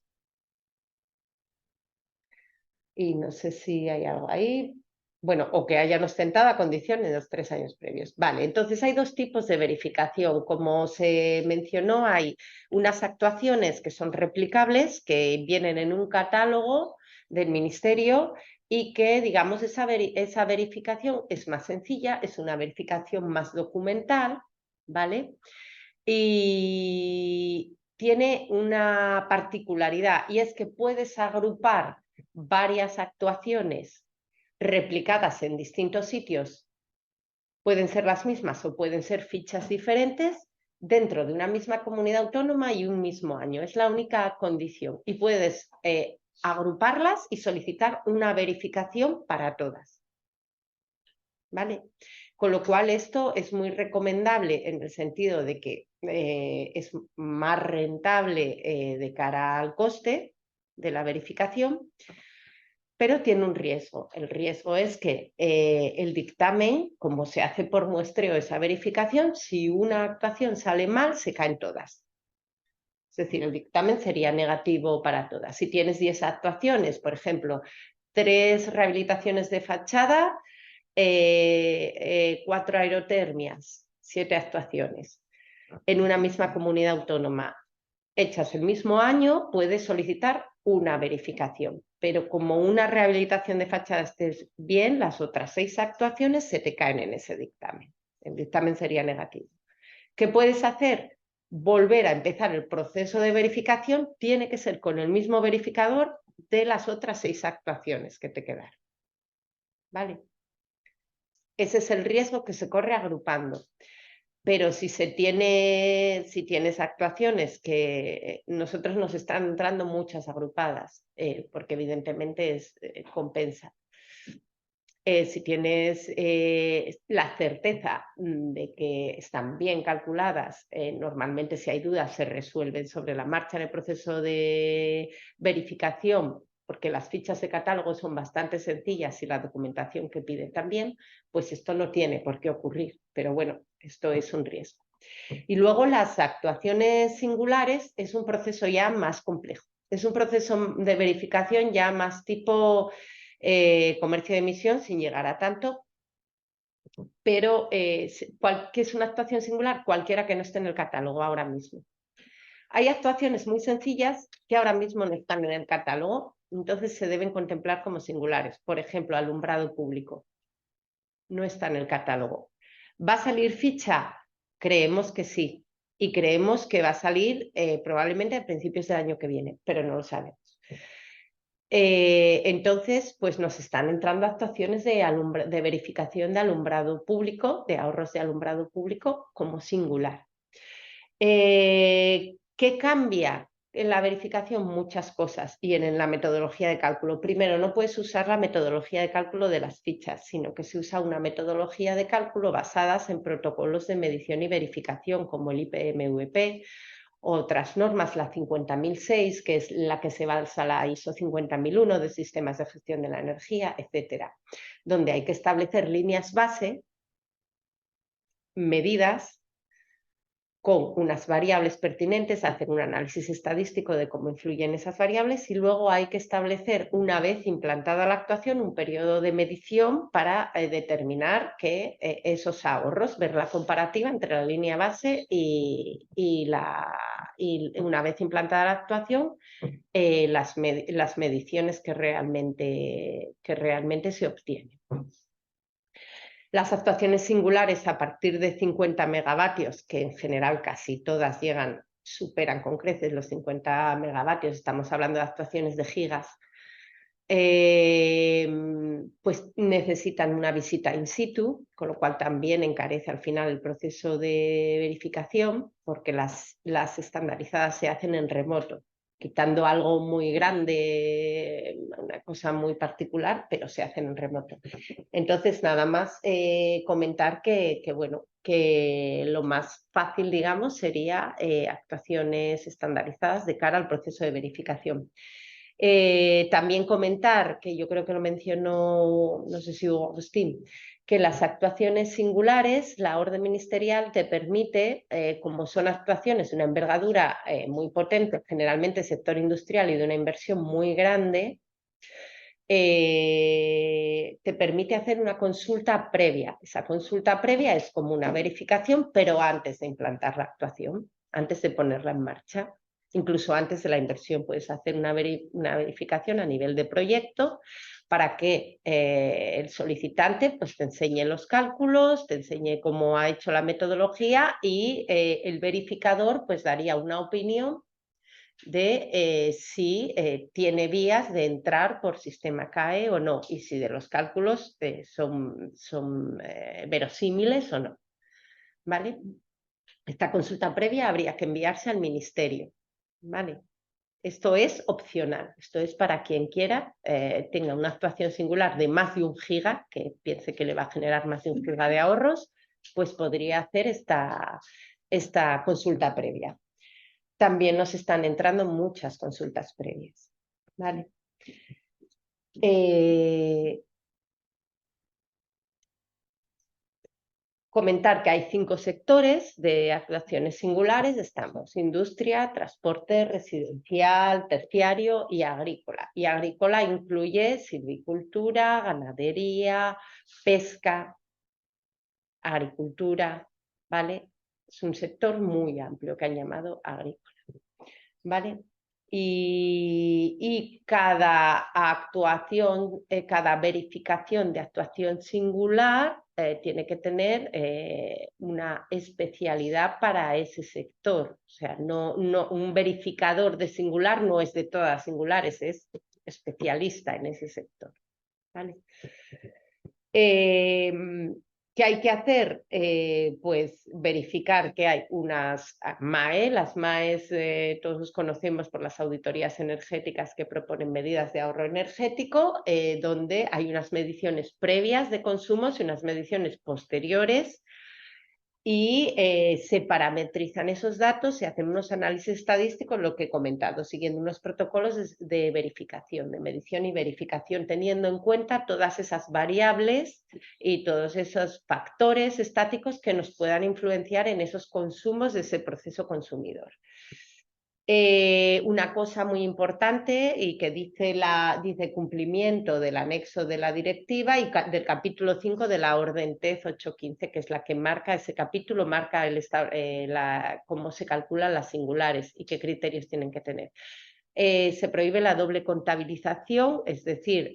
Y no sé si hay algo ahí. Bueno, o que hayan ostentado a condición en los 3 años previos. Vale, entonces hay 2 tipos de verificación. Como se mencionó, hay unas actuaciones que son replicables, que vienen en un catálogo del Ministerio, y que, digamos, esa verificación es más sencilla, es una verificación más documental, ¿vale? Y tiene una particularidad, y es que puedes agrupar varias actuaciones replicadas en distintos sitios. Pueden ser las mismas o pueden ser fichas diferentes dentro de una misma comunidad autónoma y un mismo año. Es la única condición. Y puedes agruparlas y solicitar una verificación para todas. ¿Vale? Con lo cual esto es muy recomendable en el sentido de que es más rentable de cara al coste de la verificación, pero tiene un riesgo. El riesgo es que el dictamen, como se hace por muestreo esa verificación, si una actuación sale mal, se caen todas. Es decir, el dictamen sería negativo para todas. Si tienes 10 actuaciones, por ejemplo, 3 rehabilitaciones de fachada, 4 aerotermias, 7 actuaciones en una misma comunidad autónoma hechas el mismo año, puedes solicitar una verificación, pero como una rehabilitación de fachada estés bien, las otras 6 actuaciones se te caen en ese dictamen. El dictamen sería negativo. ¿Qué puedes hacer? Volver a empezar el proceso de verificación. Tiene que ser con el mismo verificador de las otras 6 actuaciones que te quedaron. ¿Vale? Ese es el riesgo que se corre agrupando. Pero si tienes actuaciones, que nosotros nos están entrando muchas agrupadas, porque evidentemente compensa. Si tienes la certeza de que están bien calculadas, normalmente si hay dudas se resuelven sobre la marcha en el proceso de verificación, porque las fichas de catálogo son bastante sencillas y la documentación que piden también, pues esto no tiene por qué ocurrir, pero bueno, esto es un riesgo. Y luego las actuaciones singulares es un proceso ya más complejo, es un proceso de verificación ya más tipo comercio de emisión, sin llegar a tanto, pero ¿qué es una actuación singular? Cualquiera que no esté en el catálogo ahora mismo. Hay actuaciones muy sencillas que ahora mismo no están en el catálogo, entonces se deben contemplar como singulares. Por ejemplo, alumbrado público. No está en el catálogo. ¿Va a salir ficha? Creemos que sí. Y creemos que va a salir probablemente a principios del año que viene, pero no lo sabemos. Entonces, pues nos están entrando actuaciones de verificación de alumbrado público, de ahorros de alumbrado público como singular. ¿Qué cambia? en la verificación muchas cosas y en la metodología de cálculo. Primero, no puedes usar la metodología de cálculo de las fichas, sino que se usa una metodología de cálculo basadas en protocolos de medición y verificación, como el IPMVP, otras normas, la 50006, que es la que se basa la ISO 50001 de sistemas de gestión de la energía, etcétera, donde hay que establecer líneas base, medidas, con unas variables pertinentes, hacer un análisis estadístico de cómo influyen esas variables y luego hay que establecer, una vez implantada la actuación, un periodo de medición para determinar que esos ahorros, ver la comparativa entre la línea base y una vez implantada la actuación, las mediciones que realmente se obtienen. Las actuaciones singulares a partir de 50 megavatios, que en general casi todas superan con creces los 50 megavatios, estamos hablando de actuaciones de gigas, pues necesitan una visita in situ, con lo cual también encarece al final el proceso de verificación, porque las estandarizadas se hacen en remoto, quitando algo muy grande, una cosa muy particular, pero se hacen en remoto. Entonces, nada más comentar que lo más fácil, digamos, sería actuaciones estandarizadas de cara al proceso de verificación. También comentar, que yo creo que lo mencionó, no sé si Hugo Agustín, que las actuaciones singulares, la orden ministerial te permite, como son actuaciones de una envergadura muy potente, generalmente sector industrial y de una inversión muy grande, te permite hacer una consulta previa. Esa consulta previa es como una verificación, pero antes de implantar la actuación, antes de ponerla en marcha. Incluso antes de la inversión puedes hacer una verificación a nivel de proyecto para que el solicitante pues, te enseñe los cálculos, te enseñe cómo ha hecho la metodología y el verificador pues, daría una opinión de si tiene vías de entrar por sistema CAE o no, y si de los cálculos son verosímiles o no. ¿Vale? Esta consulta previa habría que enviarse al ministerio. ¿Vale? Esto es opcional, esto es para quien quiera, tenga una actuación singular de más de 1 giga, que piense que le va a generar más de 1 giga de ahorros, pues podría hacer esta consulta previa. También nos están entrando muchas consultas previas. ¿Vale? Comentar que hay 5 sectores de actuaciones singulares. Estamos industria, transporte, residencial, terciario y agrícola. Y agrícola incluye silvicultura, ganadería, pesca, agricultura, ¿vale? Es un sector muy amplio que han llamado agrícola, ¿vale? Y cada actuación, cada verificación de actuación singular tiene que tener una especialidad para ese sector. O sea, un verificador de singular no es de todas las singulares, es especialista en ese sector. ¿Vale? ¿Qué hay que hacer? Pues verificar que hay unas MAE. Las MAEs todos los conocemos por las auditorías energéticas que proponen medidas de ahorro energético, donde hay unas mediciones previas de consumos y unas mediciones posteriores, y se parametrizan esos datos, se hacen unos análisis estadísticos, lo que he comentado, siguiendo unos protocolos de verificación, de medición y verificación, teniendo en cuenta todas esas variables y todos esos factores estáticos que nos puedan influenciar en esos consumos de ese proceso consumidor. Una cosa muy importante y que dice cumplimiento del anexo de la directiva y del capítulo 5 de la orden TEZ 815, que es la que marca ese capítulo, marca cómo se calculan las singulares y qué criterios tienen que tener. Se prohíbe la doble contabilización, es decir,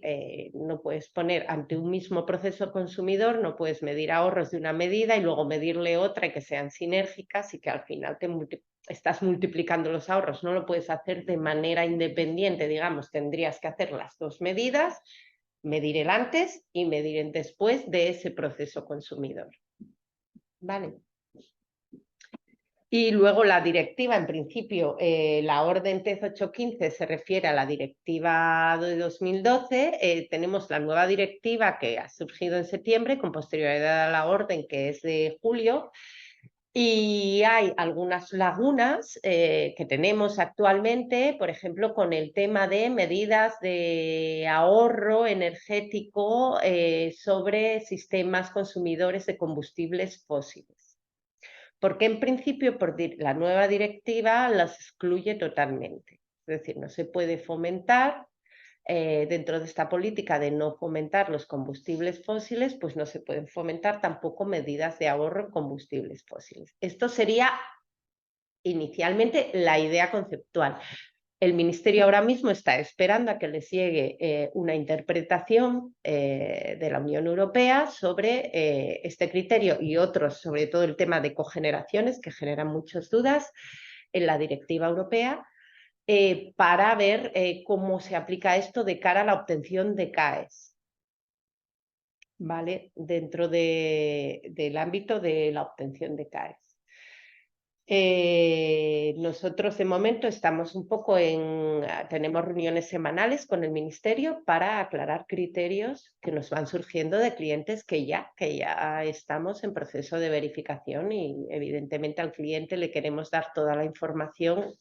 no puedes poner ante un mismo proceso consumidor, no puedes medir ahorros de una medida y luego medirle otra y que sean sinérgicas y que al final estás multiplicando los ahorros. No lo puedes hacer de manera independiente, digamos, tendrías que hacer las dos medidas, medir el antes y medir el después de ese proceso consumidor. ¿Vale? Y luego la directiva, en principio, la orden TEZ 815 se refiere a la directiva de 2012. Tenemos la nueva directiva que ha surgido en septiembre con posterioridad a la orden, que es de julio. Y hay algunas lagunas que tenemos actualmente, por ejemplo, con el tema de medidas de ahorro energético sobre sistemas consumidores de combustibles fósiles. Porque en principio por la nueva directiva las excluye totalmente. Es decir, no se puede fomentar dentro de esta política de no fomentar los combustibles fósiles, pues no se pueden fomentar tampoco medidas de ahorro en combustibles fósiles. Esto sería inicialmente la idea conceptual. El Ministerio ahora mismo está esperando a que les llegue una interpretación de la Unión Europea sobre este criterio y otros, sobre todo el tema de cogeneraciones, que generan muchas dudas en la directiva europea, para ver cómo se aplica esto de cara a la obtención de CAEs, ¿vale? Dentro del ámbito de la obtención de CAEs. Nosotros de momento estamos un poco tenemos reuniones semanales con el Ministerio para aclarar criterios que nos van surgiendo de clientes que ya estamos en proceso de verificación y evidentemente al cliente le queremos dar toda la información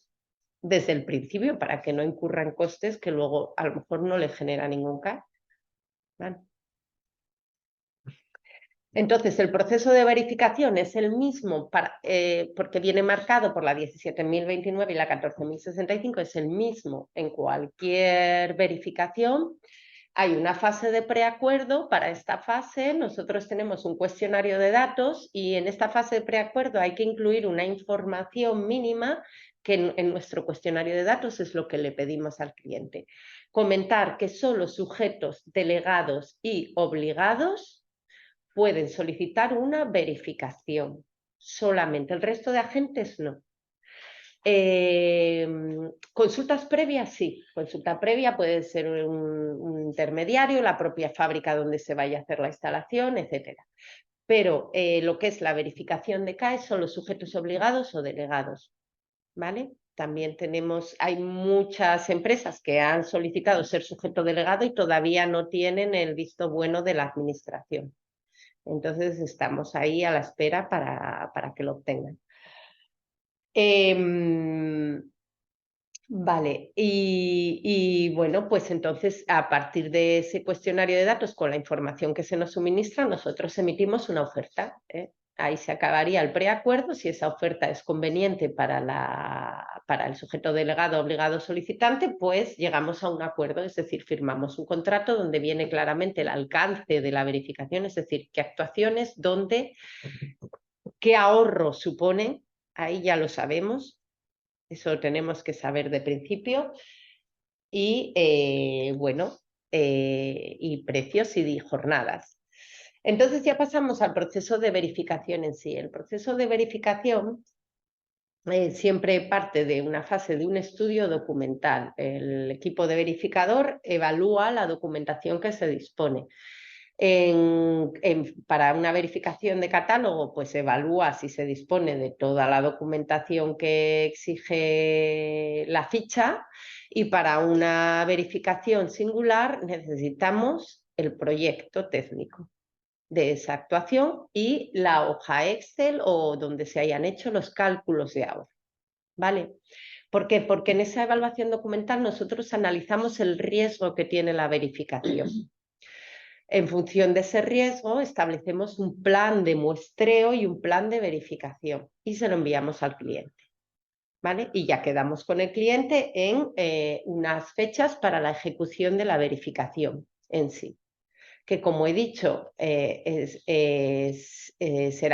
desde el principio para que no incurran costes que luego a lo mejor no le genera ningún CAE. ¿Vale? Entonces, el proceso de verificación es el mismo porque viene marcado por la 17.029 y la 14.065, es el mismo en cualquier verificación. Hay una fase de preacuerdo. Para esta fase nosotros tenemos un cuestionario de datos y en esta fase de preacuerdo hay que incluir una información mínima que en nuestro cuestionario de datos es lo que le pedimos al cliente. Comentar que solo sujetos delegados y obligados pueden solicitar una verificación, solamente, el resto de agentes no. Consultas previas, sí. Consulta previa puede ser un intermediario, la propia fábrica donde se vaya a hacer la instalación, etcétera. Pero lo que es la verificación de CAE son los sujetos obligados o delegados, ¿vale? También hay muchas empresas que han solicitado ser sujeto delegado y todavía no tienen el visto bueno de la administración. Entonces estamos ahí a la espera para que lo obtengan. Vale, y bueno, pues entonces a partir de ese cuestionario de datos con la información que se nos suministra, nosotros emitimos una oferta. Ahí se acabaría el preacuerdo. Si esa oferta es conveniente para el sujeto delegado, obligado, solicitante, pues llegamos a un acuerdo, es decir, firmamos un contrato donde viene claramente el alcance de la verificación, es decir, qué actuaciones, dónde, qué ahorro suponen, ahí ya lo sabemos, eso lo tenemos que saber de principio, y bueno, y precios y jornadas. Entonces ya pasamos al proceso de verificación en sí. El proceso de verificación siempre parte de una fase de un estudio documental. El equipo de verificador evalúa la documentación que se dispone. Para una verificación de catálogo, pues evalúa si se dispone de toda la documentación que exige la ficha, y para una verificación singular necesitamos el proyecto técnico de esa actuación y la hoja Excel o donde se hayan hecho los cálculos de ahorro, ¿vale? ¿Por qué? Porque en esa evaluación documental nosotros analizamos el riesgo que tiene la verificación. En función de ese riesgo establecemos un plan de muestreo y un plan de verificación y se lo enviamos al cliente, ¿vale? Y ya quedamos con el cliente en unas fechas para la ejecución de la verificación en sí, que como he dicho será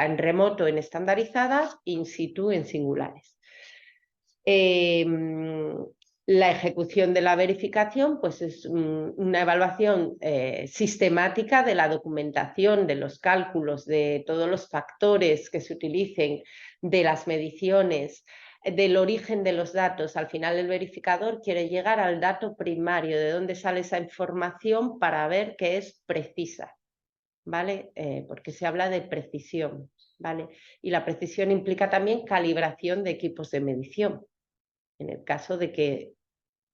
en remoto, en estandarizadas, in situ, en singulares. La ejecución de la verificación pues es una evaluación sistemática de la documentación, de los cálculos, de todos los factores que se utilicen, de las mediciones, del origen de los datos. Al final el verificador quiere llegar al dato primario, de dónde sale esa información para ver que es precisa, ¿vale? Porque se habla de precisión. ¿vale? Y la precisión implica también calibración de equipos de medición, en el caso de que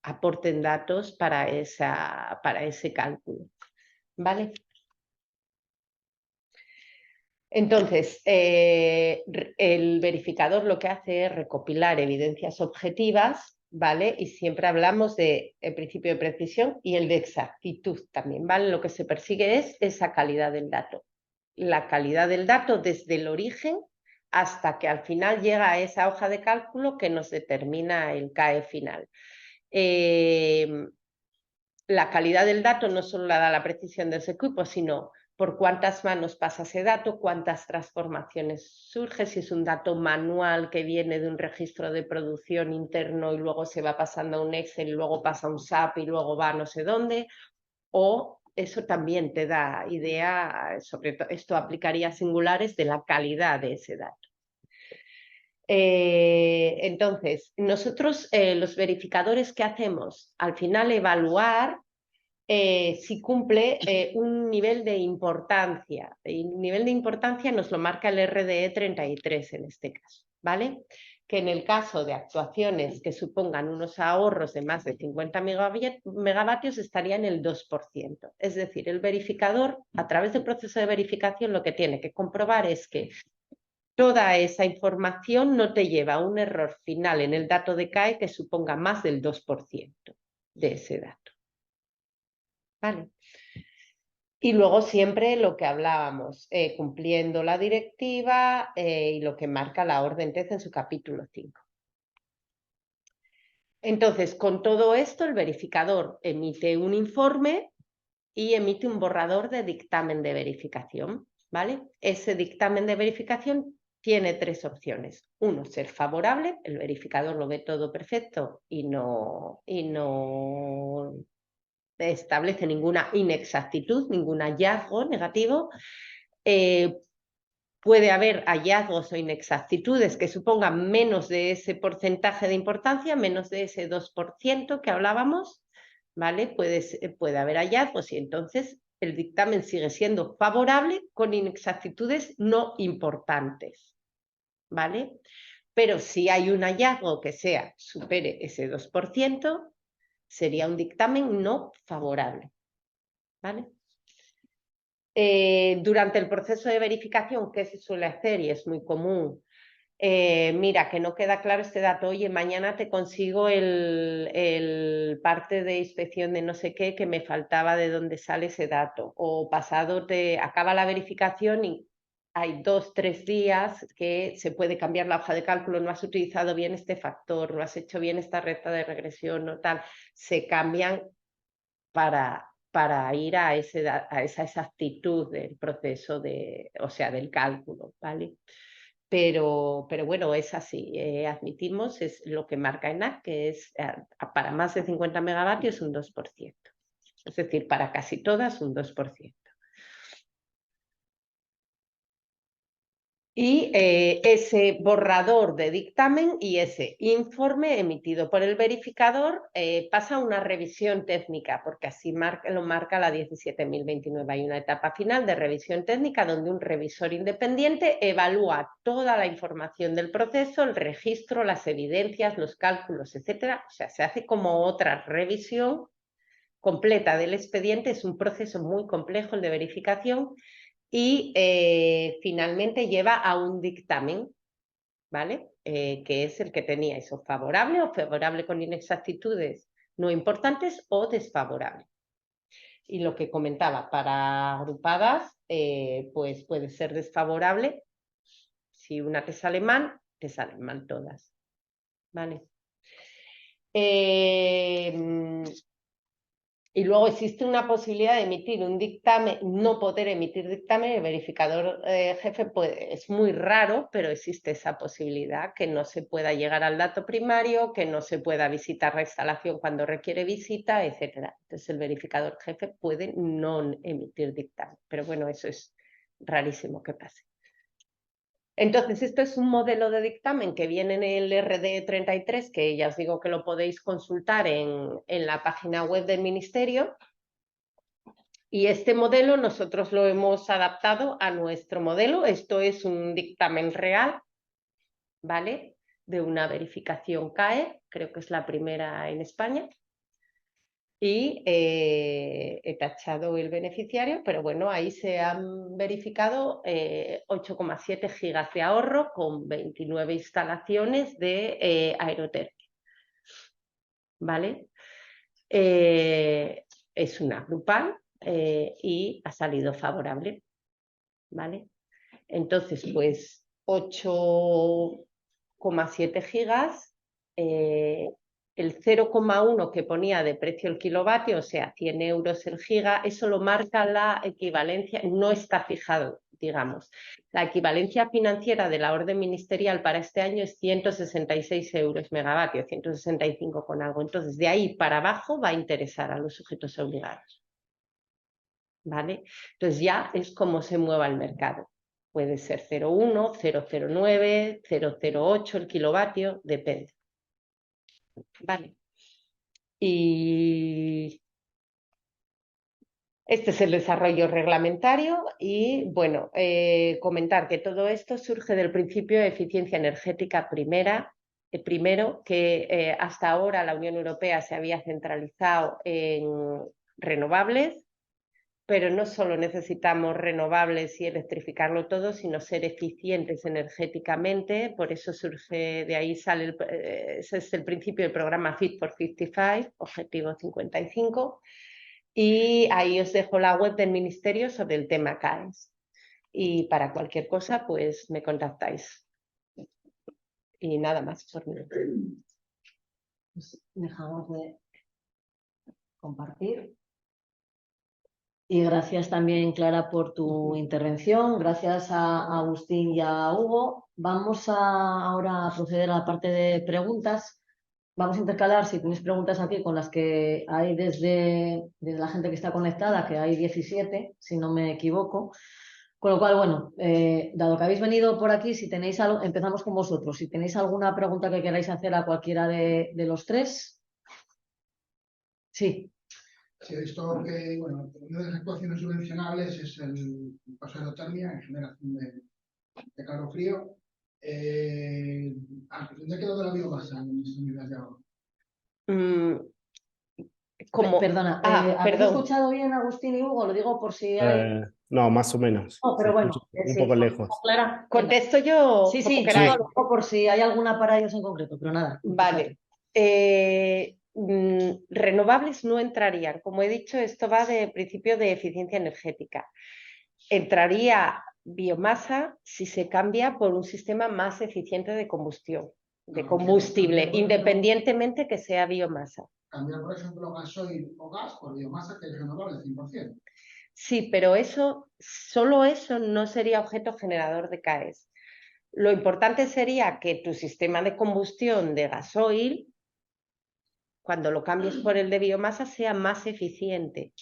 aporten datos para ese cálculo, ¿vale? Entonces, el verificador lo que hace es recopilar evidencias objetivas, ¿vale? Y siempre hablamos del principio de precisión y el de exactitud también, ¿vale? Lo que se persigue es esa calidad del dato. La calidad del dato desde el origen hasta que al final llega a esa hoja de cálculo que nos determina el CAE final. La calidad del dato no solo la da la precisión de ese equipo, sino por cuántas manos pasa ese dato, cuántas transformaciones surge, si es un dato manual que viene de un registro de producción interno y luego se va pasando a un Excel y luego pasa a un SAP y luego va a no sé dónde, o eso también te da idea, sobre todo esto aplicaría a singulares, de la calidad de ese dato. Entonces, nosotros los verificadores, ¿qué hacemos? Al final evaluar si cumple un nivel de importancia. Y un nivel de importancia nos lo marca el RDE 33 en este caso, ¿vale? Que en el caso de actuaciones que supongan unos ahorros de más de 50 megavatios estaría en el 2%. Es decir, el verificador, a través del proceso de verificación, lo que tiene que comprobar es que toda esa información no te lleva a un error final en el dato de CAE que suponga más del 2% de ese dato. ¿Vale? Y luego siempre lo que hablábamos, cumpliendo la directiva y lo que marca la orden TEC en su capítulo 5. Entonces, con todo esto, el verificador emite un informe y emite un borrador de dictamen de verificación, ¿vale? Ese dictamen de verificación tiene tres opciones. Uno, ser favorable, el verificador lo ve todo perfecto y no establece ninguna inexactitud, ningún hallazgo negativo. Puede haber hallazgos o inexactitudes que supongan menos de ese porcentaje de importancia, menos de ese 2% que hablábamos, ¿vale? Puede haber hallazgos y entonces el dictamen sigue siendo favorable con inexactitudes no importantes, ¿vale? Pero si hay un hallazgo que supere ese 2%, sería un dictamen no favorable, ¿vale? Durante el proceso de verificación, ¿qué se suele hacer? Y es muy común. Mira, que no queda claro este dato. Oye, mañana te consigo el parte de inspección de no sé qué que me faltaba de dónde sale ese dato. O pasado te acaba la verificación y hay 2, 3 días que se puede cambiar la hoja de cálculo, no has utilizado bien este factor, no has hecho bien esta recta de regresión o tal. Se cambian para ir a esa exactitud del proceso del cálculo, ¿vale? Pero bueno, es así, admitimos, es lo que marca ENAC, que es para más de 50 megavatios un 2%, es decir, para casi todas un 2%. Y ese borrador de dictamen y ese informe emitido por el verificador pasa a una revisión técnica, porque así lo marca la 17.029. Hay una etapa final de revisión técnica donde un revisor independiente evalúa toda la información del proceso, el registro, las evidencias, los cálculos, etcétera. O sea, se hace como otra revisión completa del expediente. Es un proceso muy complejo el de verificación. Y finalmente lleva a un dictamen, ¿vale? Que es el que tenía eso, favorable o favorable con inexactitudes no importantes o desfavorable. Y lo que comentaba, para agrupadas, pues puede ser desfavorable. Si una te sale mal todas, ¿vale? Y luego existe una posibilidad de emitir un dictamen, no poder emitir dictamen. El verificador jefe es muy raro, pero existe esa posibilidad, que no se pueda llegar al dato primario, que no se pueda visitar la instalación cuando requiere visita, etc. Entonces el verificador jefe puede no emitir dictamen, pero bueno, eso es rarísimo que pase. Entonces, esto es un modelo de dictamen que viene en el RDE 33, que ya os digo que lo podéis consultar en la página web del Ministerio. Y este modelo nosotros lo hemos adaptado a nuestro modelo. Esto es un dictamen real, ¿vale? De una verificación CAE, creo que es la primera en España. Y he tachado el beneficiario, pero bueno, ahí se han verificado 8,7 gigas de ahorro con 29 instalaciones de aerotermia, ¿vale? Es una grupal y ha salido favorable, ¿vale? Entonces, pues 8,7 gigas, el 0,1 que ponía de precio el kilovatio, o sea, 100 euros el giga, eso lo marca la equivalencia, no está fijado, digamos. La equivalencia financiera de la orden ministerial para este año es 166 euros megavatio, 165 con algo. Entonces, de ahí para abajo va a interesar a los sujetos obligados, ¿vale? Entonces ya es como se mueva el mercado. Puede ser 0,1, 0,09, 0,08 el kilovatio, depende. Vale. Y este es el desarrollo reglamentario y, bueno, comentar que todo esto surge del principio de eficiencia energética primero, que hasta ahora la Unión Europea se había centralizado en renovables, pero no solo necesitamos renovables y electrificarlo todo, sino ser eficientes energéticamente. Por eso surge, de ahí sale, ese es el principio del programa Fit for 55, Objetivo 55. Y ahí os dejo la web del Ministerio sobre el tema CAES. Y para cualquier cosa, pues me contactáis. Y nada más por mí. Pues dejamos de compartir. Y gracias también, Clara, por tu intervención. Gracias a Agustín y a Hugo. Vamos ahora a proceder a la parte de preguntas. Vamos a intercalar, si tenéis preguntas aquí, con las que hay desde la gente que está conectada, que hay 17, si no me equivoco. Con lo cual, bueno, dado que habéis venido por aquí, si tenéis algo, empezamos con vosotros. Si tenéis alguna pregunta que queráis hacer a cualquiera de los tres. Sí. Se ha visto que, bueno, una de las actuaciones subvencionables es el paso de aerotermia en generación de calor-frío. ¿Dónde quedó de la biomasa en mis unidades de ahorro? Perdona, ¿habéis perdón. escuchado bien, Agustín y Hugo? Lo digo por si hay... No, más o menos. No, pero Se bueno, escucha un sí. poco lejos. Clara, Contesto yo. Sí, como sí, queráis. lo digo por si hay alguna para ellos en concreto, pero nada. Vale. Renovables no entrarían. Como he dicho, esto va de principio de eficiencia energética. Entraría biomasa si se cambia por un sistema más eficiente de combustión, de combustible, independientemente que sea biomasa. Cambiar, por ejemplo, gasoil o gas por biomasa, que es renovable 100%. Sí, pero solo eso no sería objeto generador de CAES. Lo importante sería que tu sistema de combustión de gasoil, cuando lo cambies por el de biomasa, sea más eficiente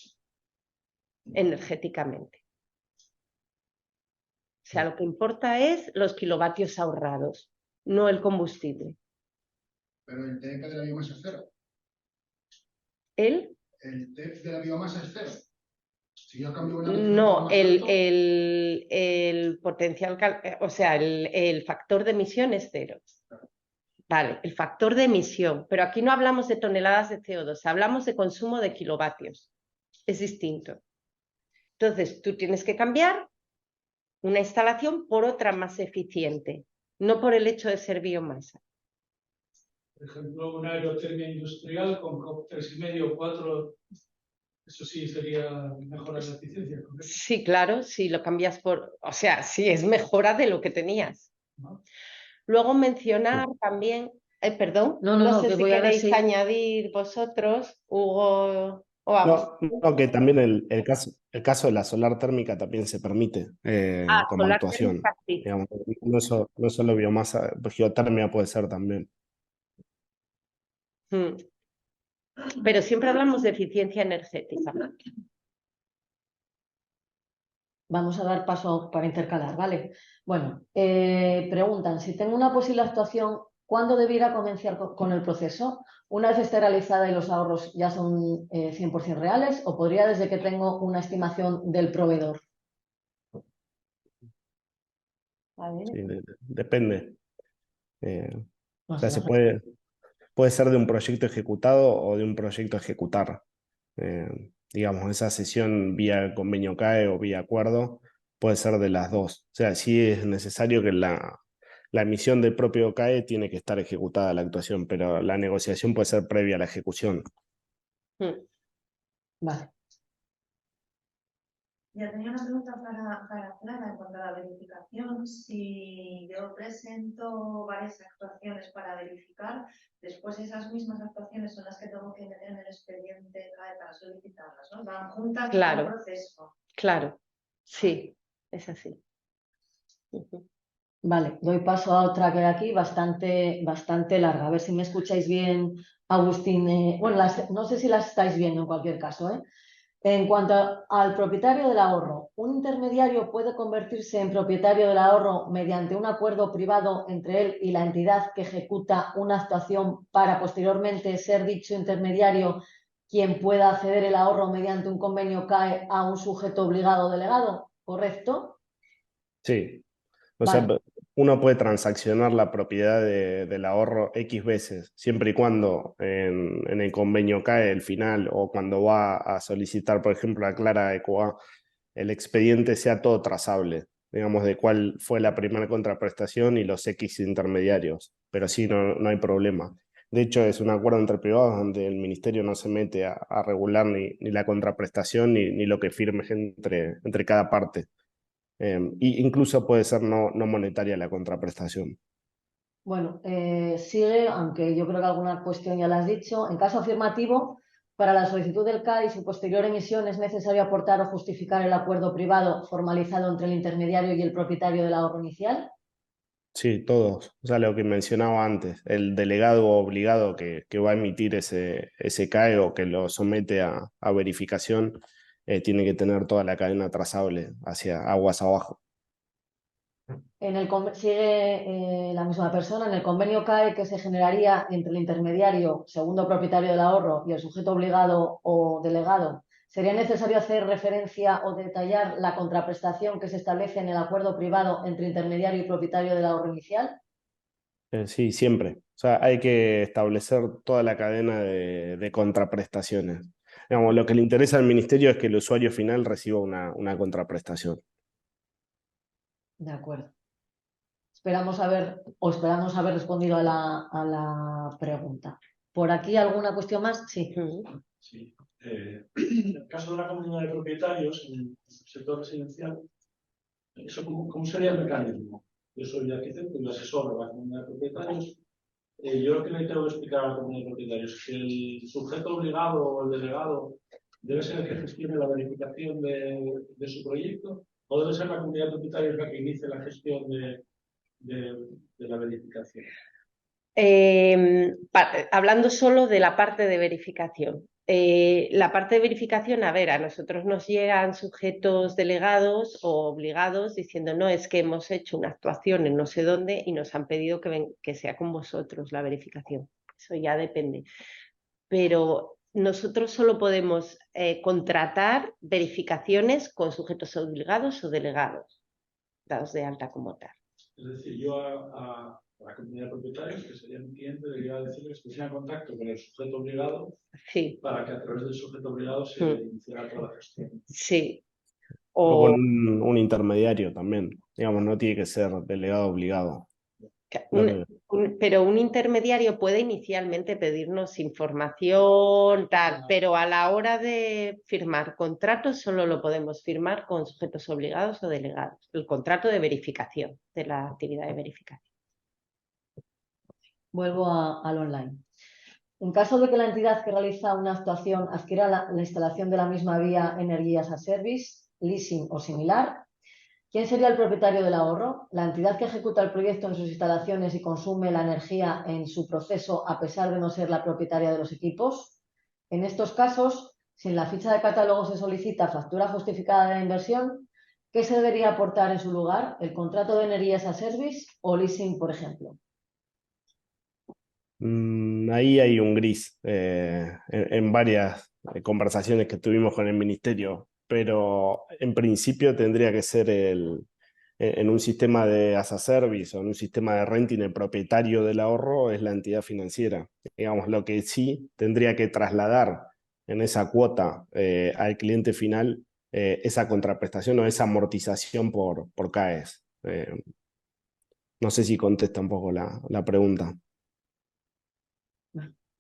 energéticamente. O sea, lo que importa es los kilovatios ahorrados, no el combustible. Pero el TEP de la biomasa es cero. ¿El? El TEP de la biomasa es cero. Si yo cambio una No, el potencial, o sea, el factor de emisión es cero. Vale, el factor de emisión, pero aquí no hablamos de toneladas de CO2, hablamos de consumo de kilovatios. Es distinto. Entonces, tú tienes que cambiar una instalación por otra más eficiente, no por el hecho de ser biomasa. Por ejemplo, una aerotermia industrial con COP 3,5 o 4, eso sí sería mejora de la eficiencia, ¿correcto? Sí, claro, si lo cambias por... O sea, sí es mejora de lo que tenías. ¿No? Luego mencionar también... perdón, no, sé que si voy a ver queréis si... añadir vosotros, Hugo o Agustín. No, que también el caso de la solar térmica también se permite como solar actuación. térmica, sí. Digamos, no es solo biomasa, geotermia puede ser también. Pero siempre hablamos de eficiencia energética. Vamos a dar paso para intercalar, ¿vale? Bueno, preguntan, si tengo una posible actuación ¿cuándo debiera comenzar con el proceso? ¿Una vez esté realizada y los ahorros ya son 100% reales o podría desde que tengo una estimación del proveedor? Sí, depende. No O sea, sé, puede ser de un proyecto ejecutado o de un proyecto a ejecutar. Digamos, esa sesión vía convenio CAE o vía acuerdo puede ser de las dos. O sea, sí es necesario que la emisión del propio CAE tiene que estar ejecutada la actuación, pero la negociación puede ser previa a la ejecución. Vale. Ya tenía una pregunta para Clara en cuanto a la verificación. Si yo presento varias actuaciones para verificar, después esas mismas actuaciones son las que tengo que meter en el expediente CAE para solicitarlas, ¿no? Van juntas en el proceso. Claro, sí, es así. Vale, doy paso a otra que hay aquí, bastante larga. A ver si me escucháis bien, Agustín. Bueno, no sé si las estáis viendo en cualquier caso, ¿eh? En cuanto al propietario del ahorro, ¿un intermediario puede convertirse en propietario del ahorro mediante un acuerdo privado entre él y la entidad que ejecuta una actuación para posteriormente ser dicho intermediario quien pueda acceder el ahorro mediante un convenio CAE a un sujeto obligado o delegado? ¿Correcto? Sí. O sea, Vale. uno puede transaccionar la propiedad del ahorro X veces, siempre y cuando en el convenio cae el final o cuando va a solicitar, por ejemplo, a Clara Ecoa, el expediente sea todo trazable, digamos, de cuál fue la primera contraprestación y los X intermediarios, pero sí, no hay problema. De hecho, es un acuerdo entre privados donde el ministerio no se mete a regular ni la contraprestación ni lo que firme entre cada parte. Incluso puede ser no monetaria la contraprestación. Bueno, sigue, aunque yo creo que alguna cuestión ya la has dicho. En caso afirmativo, para la solicitud del CAE y su posterior emisión es necesario aportar o justificar el acuerdo privado formalizado entre el intermediario y el propietario del ahorro inicial. Sí, todos. O sea, lo que mencionaba antes, el delegado obligado que va a emitir ese CAE o que lo somete a verificación, tiene que tener toda la cadena trazable hacia aguas abajo. Sigue la misma persona. En el convenio CAE que se generaría entre el intermediario, segundo propietario del ahorro, y el sujeto obligado o delegado, ¿sería necesario hacer referencia o detallar la contraprestación que se establece en el acuerdo privado entre intermediario y propietario del ahorro inicial? Sí, siempre. O sea, hay que establecer toda la cadena de contraprestaciones. Digamos, lo que le interesa al ministerio es que el usuario final reciba una contraprestación. De acuerdo. Esperamos haber respondido a la pregunta. ¿Por aquí alguna cuestión más? Sí. Sí. En el caso de una comunidad de propietarios en el sector residencial, ¿eso cómo sería el mecanismo? Yo soy arquitecto y asesor de la comunidad de propietarios. Yo lo que le tengo que explicar a la comunidad de propietarios es que el sujeto obligado o el delegado debe ser el que gestione la verificación de su proyecto, o debe ser la comunidad de propietarios la que inicie la gestión de la verificación. Hablando solo de la parte de verificación. La parte de verificación, a ver, a nosotros nos llegan sujetos delegados o obligados diciendo, no, es que hemos hecho una actuación en no sé dónde y nos han pedido que sea con vosotros la verificación. Eso ya depende. Pero nosotros solo podemos contratar verificaciones con sujetos obligados o delegados, dados de alta como tal. Es decir, yo a la comunidad de propietarios, que sería mi cliente, debería decirles que sea en contacto con el sujeto obligado, sí, para que a través del sujeto obligado se iniciara toda la gestión. Sí. O con un intermediario también. Digamos, no tiene que ser delegado obligado. Pero un intermediario puede inicialmente pedirnos información, tal, pero a la hora de firmar contratos solo lo podemos firmar con sujetos obligados o delegados. El contrato de verificación, de la actividad de verificación. Vuelvo al online. En caso de que la entidad que realiza una actuación adquiera la instalación de la misma vía Energías as a Service, leasing o similar, ¿quién sería el propietario del ahorro? ¿La entidad que ejecuta el proyecto en sus instalaciones y consume la energía en su proceso a pesar de no ser la propietaria de los equipos? En estos casos, si en la ficha de catálogo se solicita factura justificada de la inversión, ¿qué se debería aportar en su lugar? ¿El contrato de Energías as a Service o leasing, por ejemplo? Ahí hay un gris en varias conversaciones que tuvimos con el ministerio, pero en principio tendría que ser en un sistema de as a service o en un sistema de renting, el propietario del ahorro es la entidad financiera. Digamos, lo que sí tendría que trasladar en esa cuota al cliente final esa contraprestación o esa amortización por CAES. No sé si contesta un poco la pregunta.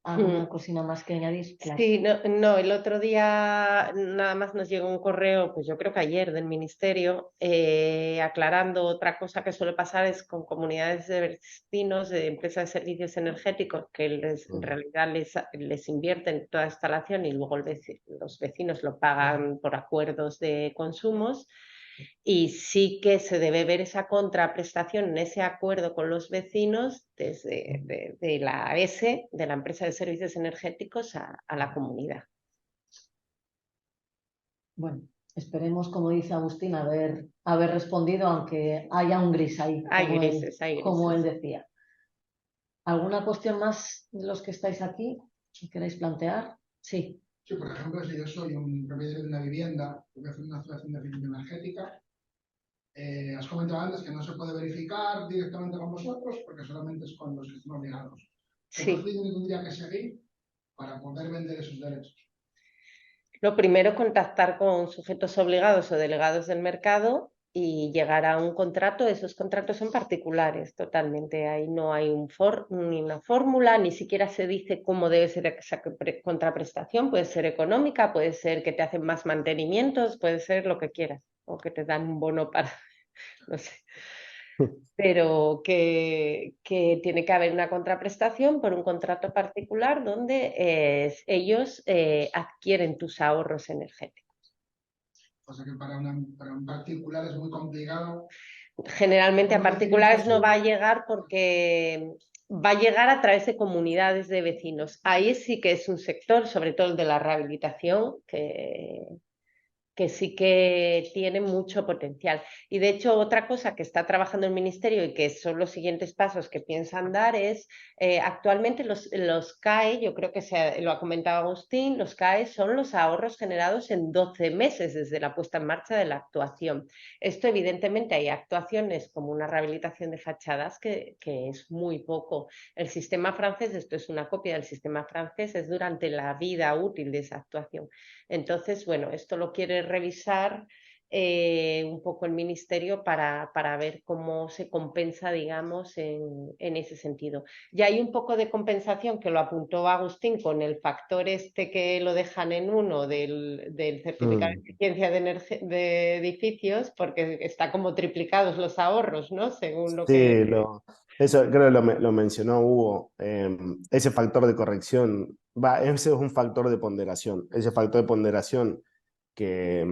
¿Alguna cosina más que añadir? Claro. Sí, no, el otro día nada más nos llegó un correo, pues yo creo que ayer del ministerio, aclarando otra cosa que suele pasar es con comunidades de vecinos de empresas de servicios energéticos que en realidad les invierten toda instalación y luego los vecinos lo pagan por acuerdos de consumos. Y sí que se debe ver esa contraprestación en ese acuerdo con los vecinos desde de la AESE, de la empresa de servicios energéticos, a la comunidad. Bueno, esperemos, como dice Agustín, haber respondido, aunque haya un gris ahí, Hay grises. como él decía. ¿Alguna cuestión más de los que estáis aquí que queráis plantear? Sí. Sí, por ejemplo, si yo soy un propietario de una vivienda, voy a hacer una instalación de eficiencia energética, has comentado antes que no se puede verificar directamente con vosotros porque solamente es con los que están obligados. ¿Qué Sí. procedimiento tendría que seguir para poder vender esos derechos? Lo primero, contactar con sujetos obligados o delegados del mercado y llegar a un contrato. Esos contratos son particulares totalmente. Ahí no hay ni una fórmula, ni siquiera se dice cómo debe ser esa contraprestación. Puede ser económica, puede ser que te hacen más mantenimientos, puede ser lo que quieras, o que te dan un bono para, no sé. Pero que tiene que haber una contraprestación por un contrato particular donde ellos adquieren tus ahorros energéticos. O sea que para un particular es muy complicado. Generalmente a particulares no va a llegar porque va a llegar a través de comunidades de vecinos. Ahí sí que es un sector, sobre todo el de la rehabilitación, que sí que tiene mucho potencial. Y de hecho, otra cosa que está trabajando el Ministerio y que son los siguientes pasos que piensan dar es, actualmente los CAE, yo creo que lo ha comentado Agustín, los CAE son los ahorros generados en 12 meses desde la puesta en marcha de la actuación. Esto evidentemente hay actuaciones como una rehabilitación de fachadas que es muy poco. El sistema francés, esto es una copia del sistema francés, es durante la vida útil de esa actuación. Entonces, bueno, esto lo quiere revisar un poco el Ministerio para ver cómo se compensa, digamos, en ese sedido. Y hay un poco de compensación que lo apuntó Agustín con el factor este que lo dejan en uno del certificado de eficiencia de edificios, porque está como triplicados los ahorros, ¿no? Según lo que... Sí, eso creo que lo mencionó Hugo. Ese factor de corrección, ese es un factor de ponderación. Ese factor de ponderación que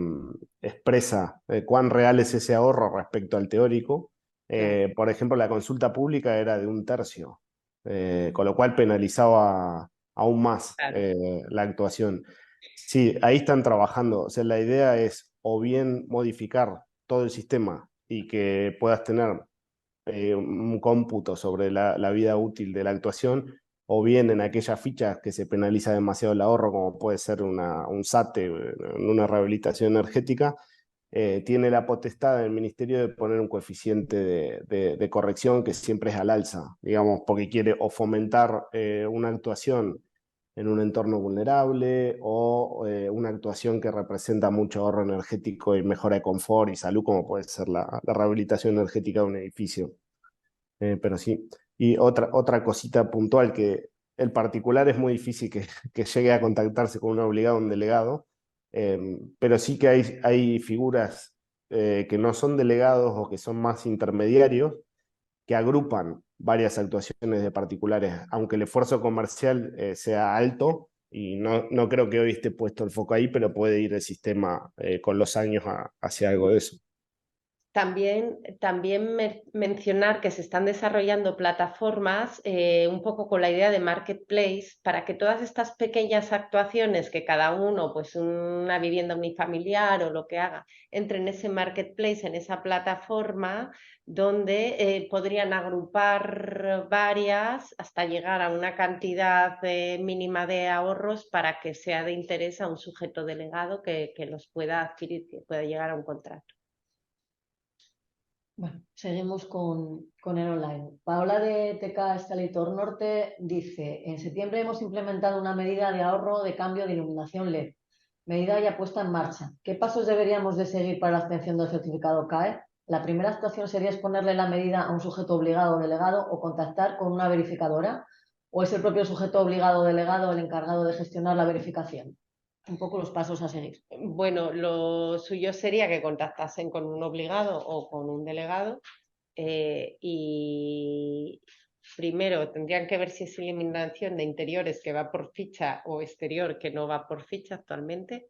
expresa cuán real es ese ahorro respecto al teórico. Por ejemplo, la consulta pública era de 1/3, con lo cual penalizaba aún más la actuación. Sí, ahí están trabajando. O sea, la idea es o bien modificar todo el sistema y que puedas tener un cómputo sobre la vida útil de la actuación, o bien en aquellas fichas que se penaliza demasiado el ahorro, como puede ser un SATE en una rehabilitación energética, tiene la potestad del Ministerio de poner un coeficiente de corrección que siempre es al alza, digamos, porque quiere o fomentar una actuación en un entorno vulnerable o una actuación que representa mucho ahorro energético y mejora de confort y salud, como puede ser la rehabilitación energética de un edificio. Pero sí, y otra cosita puntual, que el particular es muy difícil que llegue a contactarse con un obligado o un delegado, pero sí que hay figuras que no son delegados o que son más intermediarios, que agrupan varias actuaciones de particulares, aunque el esfuerzo comercial sea alto, y no creo que hoy esté puesto el foco ahí, pero puede ir el sistema con los años hacia algo de eso. También mencionar que se están desarrollando plataformas un poco con la idea de marketplace para que todas estas pequeñas actuaciones que cada uno, pues una vivienda unifamiliar o lo que haga, entre en ese marketplace, en esa plataforma donde podrían agrupar varias hasta llegar a una cantidad mínima de ahorros para que sea de interés a un sujeto delegado que los pueda adquirir, que pueda llegar a un contrato. Bueno, seguimos con el online. Paola de TK Estalitor Norte dice: en septiembre hemos implementado una medida de ahorro de cambio de iluminación LED. Medida ya puesta en marcha. ¿Qué pasos deberíamos de seguir para la obtención del certificado CAE? La primera actuación sería exponerle la medida a un sujeto obligado o delegado o contactar con una verificadora, ¿o es el propio sujeto obligado o delegado el encargado de gestionar la verificación? Un poco los pasos a seguir. Bueno, lo suyo sería que contactasen con un obligado o con un delegado y primero tendrían que ver si es iluminación de interiores que va por ficha o exterior que no va por ficha actualmente.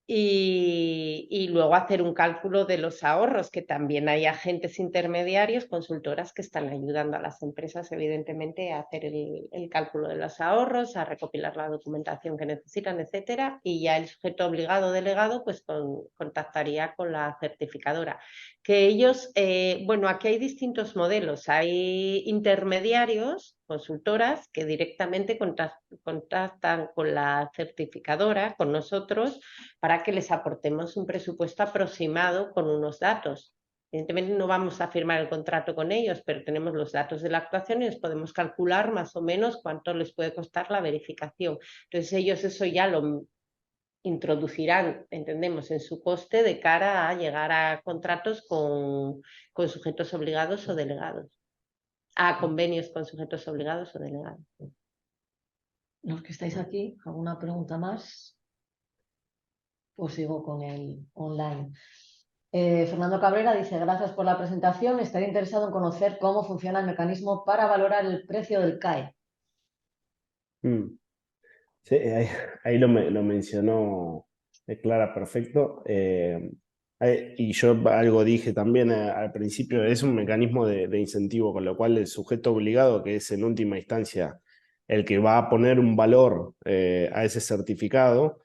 Y luego hacer un cálculo de los ahorros, que también hay agentes intermediarios, consultoras que están ayudando a las empresas, evidentemente, a hacer el cálculo de los ahorros, a recopilar la documentación que necesitan, etcétera, y ya el sujeto obligado o delegado pues contactaría con la certificadora. Que ellos, bueno, aquí hay distintos modelos, hay intermediarios, consultoras, que directamente contactan con la certificadora, con nosotros, para que les aportemos un presupuesto aproximado con unos datos. Evidentemente no vamos a firmar el contrato con ellos, pero tenemos los datos de la actuación y les podemos calcular más o menos cuánto les puede costar la verificación. Entonces ellos eso ya lo introducirán, entendemos, en su coste de cara a llegar a contratos con sujetos obligados o delegados, a convenios con sujetos obligados o delegados. Los que estáis aquí, ¿alguna pregunta más? Pues sigo con el online. Fernando Cabrera dice: gracias por la presentación. Estaría interesado en conocer cómo funciona el mecanismo para valorar el precio del CAE. Sí, ahí lo mencionó Clara, perfecto. Y yo algo dije también al principio, es un mecanismo de incentivo, con lo cual el sujeto obligado, que es en última instancia el que va a poner un valor a ese certificado,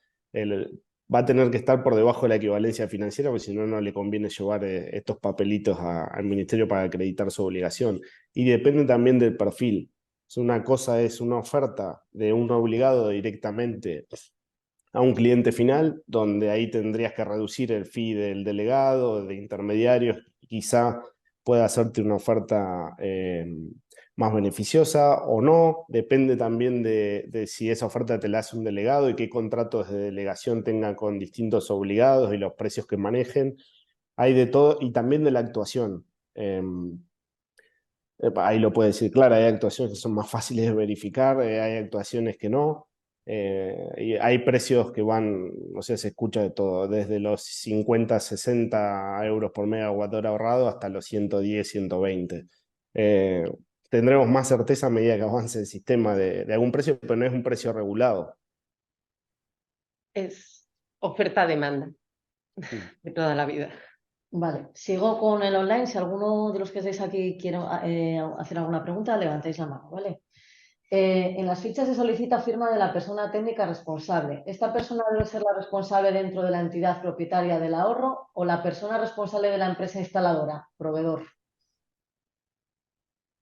va a tener que estar por debajo de la equivalencia financiera, porque si no, no le conviene llevar estos papelitos al ministerio para acreditar su obligación. Y depende también del perfil. Una cosa es una oferta de un obligado directamente a un cliente final, donde ahí tendrías que reducir el fee del delegado, de intermediarios, quizá pueda hacerte una oferta más beneficiosa o no. Depende también de si esa oferta te la hace un delegado y qué contratos de delegación tenga con distintos obligados y los precios que manejen. Hay de todo, y también de la actuación. Ahí lo puede decir Clara, hay actuaciones que son más fáciles de verificar, hay actuaciones que no. Y hay precios que van, no sé, se escucha de todo, desde los 50, 60 euros por megawatt hora ahorrado hasta los 110, 120. Tendremos más certeza a medida que avance el sistema de algún precio, pero no es un precio regulado. Es oferta-demanda de toda la vida. Vale, sigo con el online. Si alguno de los que estáis aquí quiere hacer alguna pregunta, levantáis la mano, ¿vale? En las fichas se solicita firma de la persona técnica responsable. ¿Esta persona debe ser la responsable dentro de la entidad propietaria del ahorro o la persona responsable de la empresa instaladora, proveedor?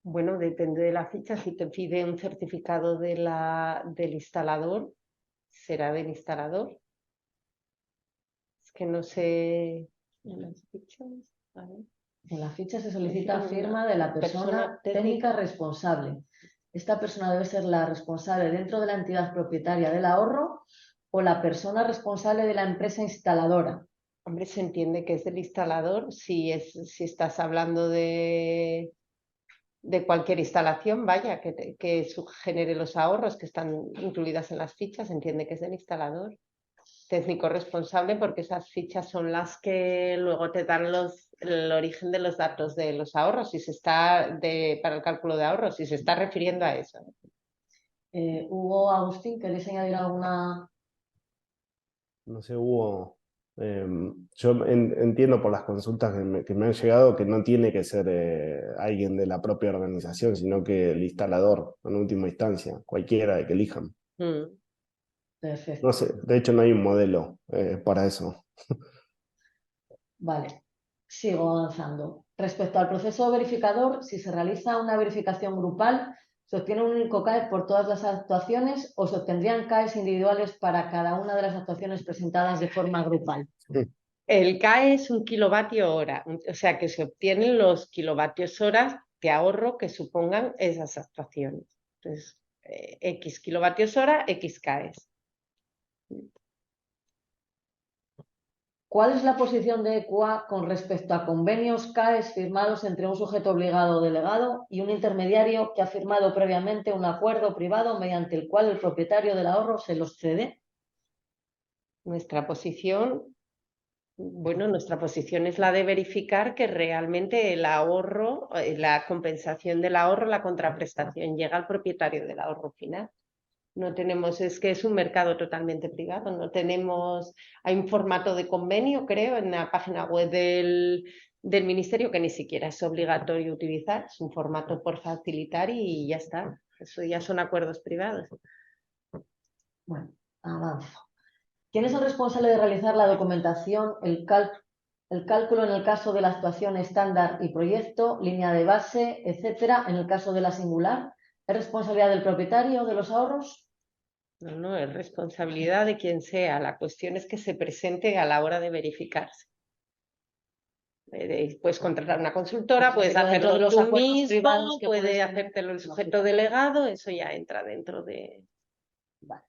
Bueno, depende de la ficha. Si te pide un certificado del instalador, será del instalador. Es que no sé en las fichas. A ver. En la ficha se solicita firma de la persona técnica responsable. ¿Esta persona debe ser la responsable dentro de la entidad propietaria del ahorro o la persona responsable de la empresa instaladora? Hombre, se entiende que es del instalador. Si estás hablando de cualquier instalación, vaya, que genere los ahorros que están incluidas en las fichas, se entiende que es del instalador. Técnico responsable, porque esas fichas son las que luego te dan el origen de los datos de los ahorros, para el cálculo de ahorros, si se está refiriendo a eso. Hugo, Agustín, ¿queréis añadir alguna? No sé, Hugo. Yo entiendo por las consultas que me han llegado que no tiene que ser alguien de la propia organización, sino que el instalador, en última instancia, cualquiera que elijan. Mm. Perfecto. No sé, de hecho no hay un modelo para eso. Vale, sigo avanzando. Respecto al proceso verificador, si se realiza una verificación grupal, ¿se obtiene un único CAE por todas las actuaciones o se obtendrían CAEs individuales para cada una de las actuaciones presentadas de forma grupal? El CAE es un kilovatio hora, o sea que se obtienen los kilovatios horas de ahorro que supongan esas actuaciones. Entonces, X kilovatios hora, X CAEs. ¿Cuál es la posición de ECUA con respecto a convenios CAEs firmados entre un sujeto obligado o delegado y un intermediario que ha firmado previamente un acuerdo privado mediante el cual el propietario del ahorro se los cede? Nuestra posición, bueno, nuestra posición es la de verificar que realmente el ahorro, la compensación del ahorro, la contraprestación llega al propietario del ahorro final. No tenemos, es que es un mercado totalmente privado, no tenemos, hay un formato de convenio, creo, en la página web del Ministerio que ni siquiera es obligatorio utilizar, es un formato por facilitar y ya está. Eso ya son acuerdos privados. Bueno, avanzo. ¿Quién es el responsable de realizar la documentación, el cálculo en el caso de la actuación estándar y proyecto, línea de base, etcétera, en el caso de la singular? ¿Es responsabilidad del propietario de los ahorros? No, es responsabilidad de quien sea. La cuestión es que se presente a la hora de verificarse. Puedes contratar una consultora, puedes Pero dentro de hacerlo los tú acuerdos privados mismo, que puede puedes tener, hacértelo el sujeto lógico. delegado, eso ya entra dentro de... Vale.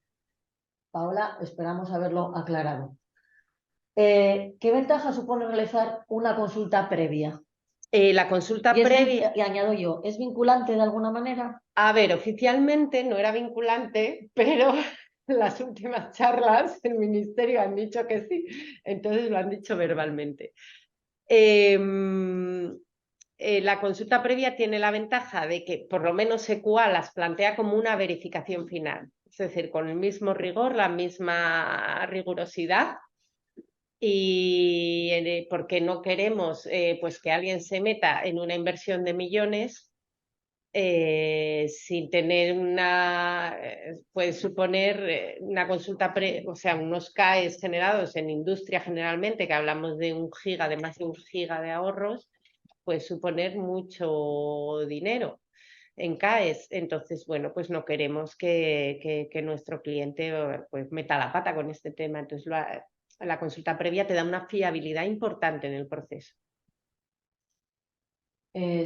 Paola, esperamos haberlo aclarado. ¿Qué ventaja supone realizar una consulta previa? La consulta previa, Y añado yo, ¿es vinculante de alguna manera? a ver, oficialmente no era vinculante, pero las últimas charlas el Ministerio han dicho que sí, entonces lo han dicho verbalmente. La consulta previa tiene la ventaja de que por lo menos ECUA las plantea como una verificación final, es decir, con el mismo rigor, la misma rigurosidad. Y porque no queremos pues que alguien se meta en una inversión de millones sin tener puede suponer una consulta, o sea, unos CAEs generados en industria generalmente, que hablamos de de más de 1 giga de ahorros, puede suponer mucho dinero en CAEs. Entonces, bueno, pues no queremos que nuestro cliente pues meta la pata con este tema. Entonces, la consulta previa te da una fiabilidad importante en el proceso.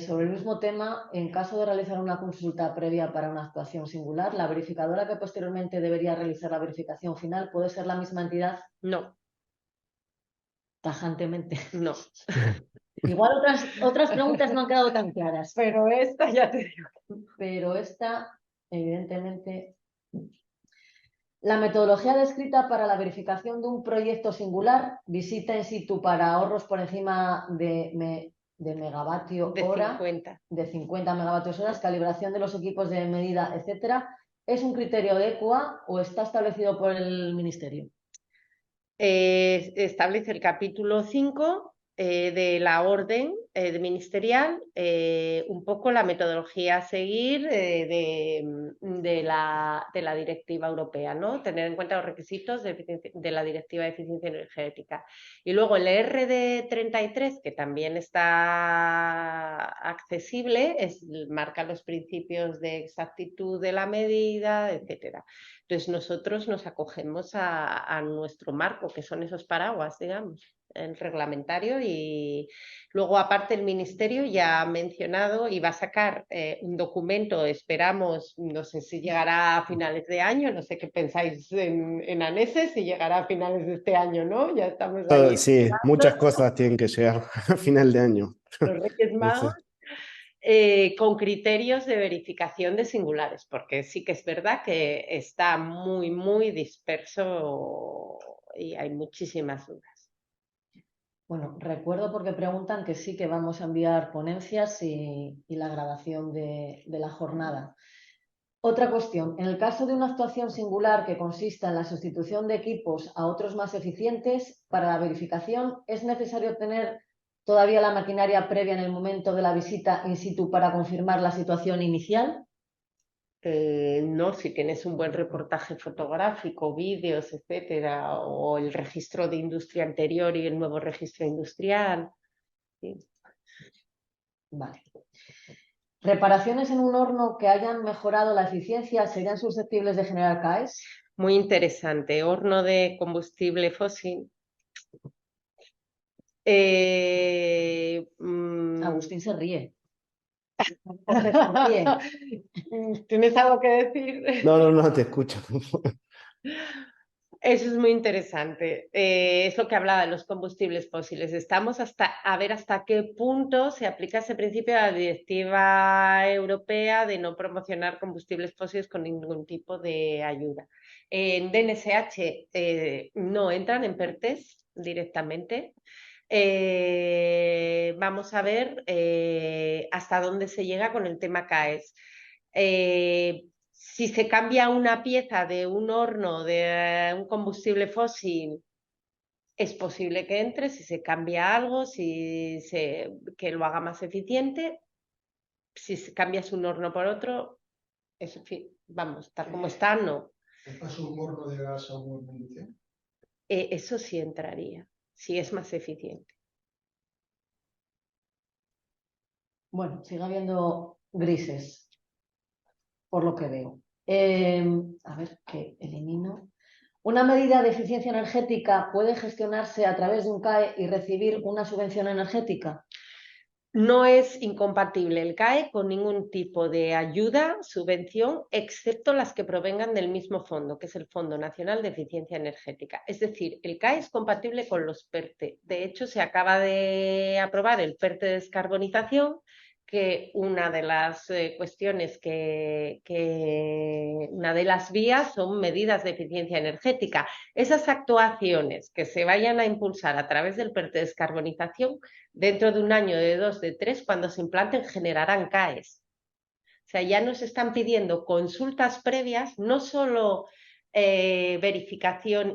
Sobre el mismo tema, en caso de realizar una consulta previa para una actuación singular, la verificadora que posteriormente debería realizar la verificación final puede ser la misma entidad. No, Tajantemente. no. Igual otras preguntas no han quedado tan claras, Pero esta ya te digo. pero esta, evidentemente. La metodología descrita para la verificación de un proyecto singular, visita in situ para ahorros por encima de megavatio De hora, 50. de 50 megavatios horas, calibración de los equipos de medida, etcétera, ¿es un criterio de ECUA o está establecido por el Ministerio? Establece el capítulo 5 de la orden ministerial, un poco la metodología a seguir de la directiva europea, ¿no? Tener en cuenta los requisitos de la directiva de eficiencia energética. Y luego el RD 33, que también está accesible, marca los principios de exactitud de la medida, etcétera. Entonces nosotros nos acogemos a nuestro marco, que son esos paraguas, digamos, el reglamentario, y luego aparte el Ministerio ya ha mencionado y va a sacar un documento, esperamos, no sé si llegará a finales de año, no sé qué pensáis en ANESES, si llegará a finales de este año, ¿no? Ya estamos ahí. Sí, muchas cosas tienen que llegar a final de año. Los Reyes Magos. Con criterios de verificación de singulares, porque sí que es verdad que está muy, muy disperso y hay muchísimas dudas. Bueno, recuerdo porque preguntan que sí que vamos a enviar ponencias y la grabación de la jornada. Otra cuestión. En el caso de una actuación singular que consista en la sustitución de equipos a otros más eficientes, para la verificación, ¿es necesario tener todavía la maquinaria previa en el momento de la visita in situ para confirmar la situación inicial? No, si tienes un buen reportaje fotográfico, vídeos, etcétera, o el registro de industria anterior y el nuevo registro industrial. Sí. Vale. ¿Reparaciones en un horno que hayan mejorado la eficiencia serían susceptibles de generar CAEs? Muy interesante. Horno de combustible fósil. Agustín se ríe. ¿Tienes algo que decir? No, te escucho. Eso es muy interesante. Es lo que hablaba de los combustibles fósiles. Estamos a ver hasta qué punto se aplica ese principio de la Directiva Europea de no promocionar combustibles fósiles con ningún tipo de ayuda. En DNSH no entran en PERTES directamente. Vamos a ver hasta dónde se llega con el tema CAES. Si se cambia una pieza de un horno de un combustible fósil, es posible que entre. Si se cambia algo, que lo haga más eficiente. Si cambias un horno por otro, vamos, tal como está, no. ¿Pasa un horno de gas a una conducción? Eso sí entraría, si es más eficiente. Bueno, sigue habiendo grises, por lo que veo. A ver, que elimino. ¿Una medida de eficiencia energética puede gestionarse a través de un CAE y recibir una subvención energética? No es incompatible el CAE con ningún tipo de ayuda, subvención, excepto las que provengan del mismo fondo, que es el Fondo Nacional de Eficiencia Energética. Es decir, el CAE es compatible con los PERTE. De hecho, se acaba de aprobar el PERTE de descarbonización, que una de las cuestiones una de las vías son medidas de eficiencia energética. Esas actuaciones que se vayan a impulsar a través del PERTE de descarbonización, dentro de un año, de 2, de 3, cuando se implanten, generarán CAEs. O sea, ya nos están pidiendo consultas previas, no solo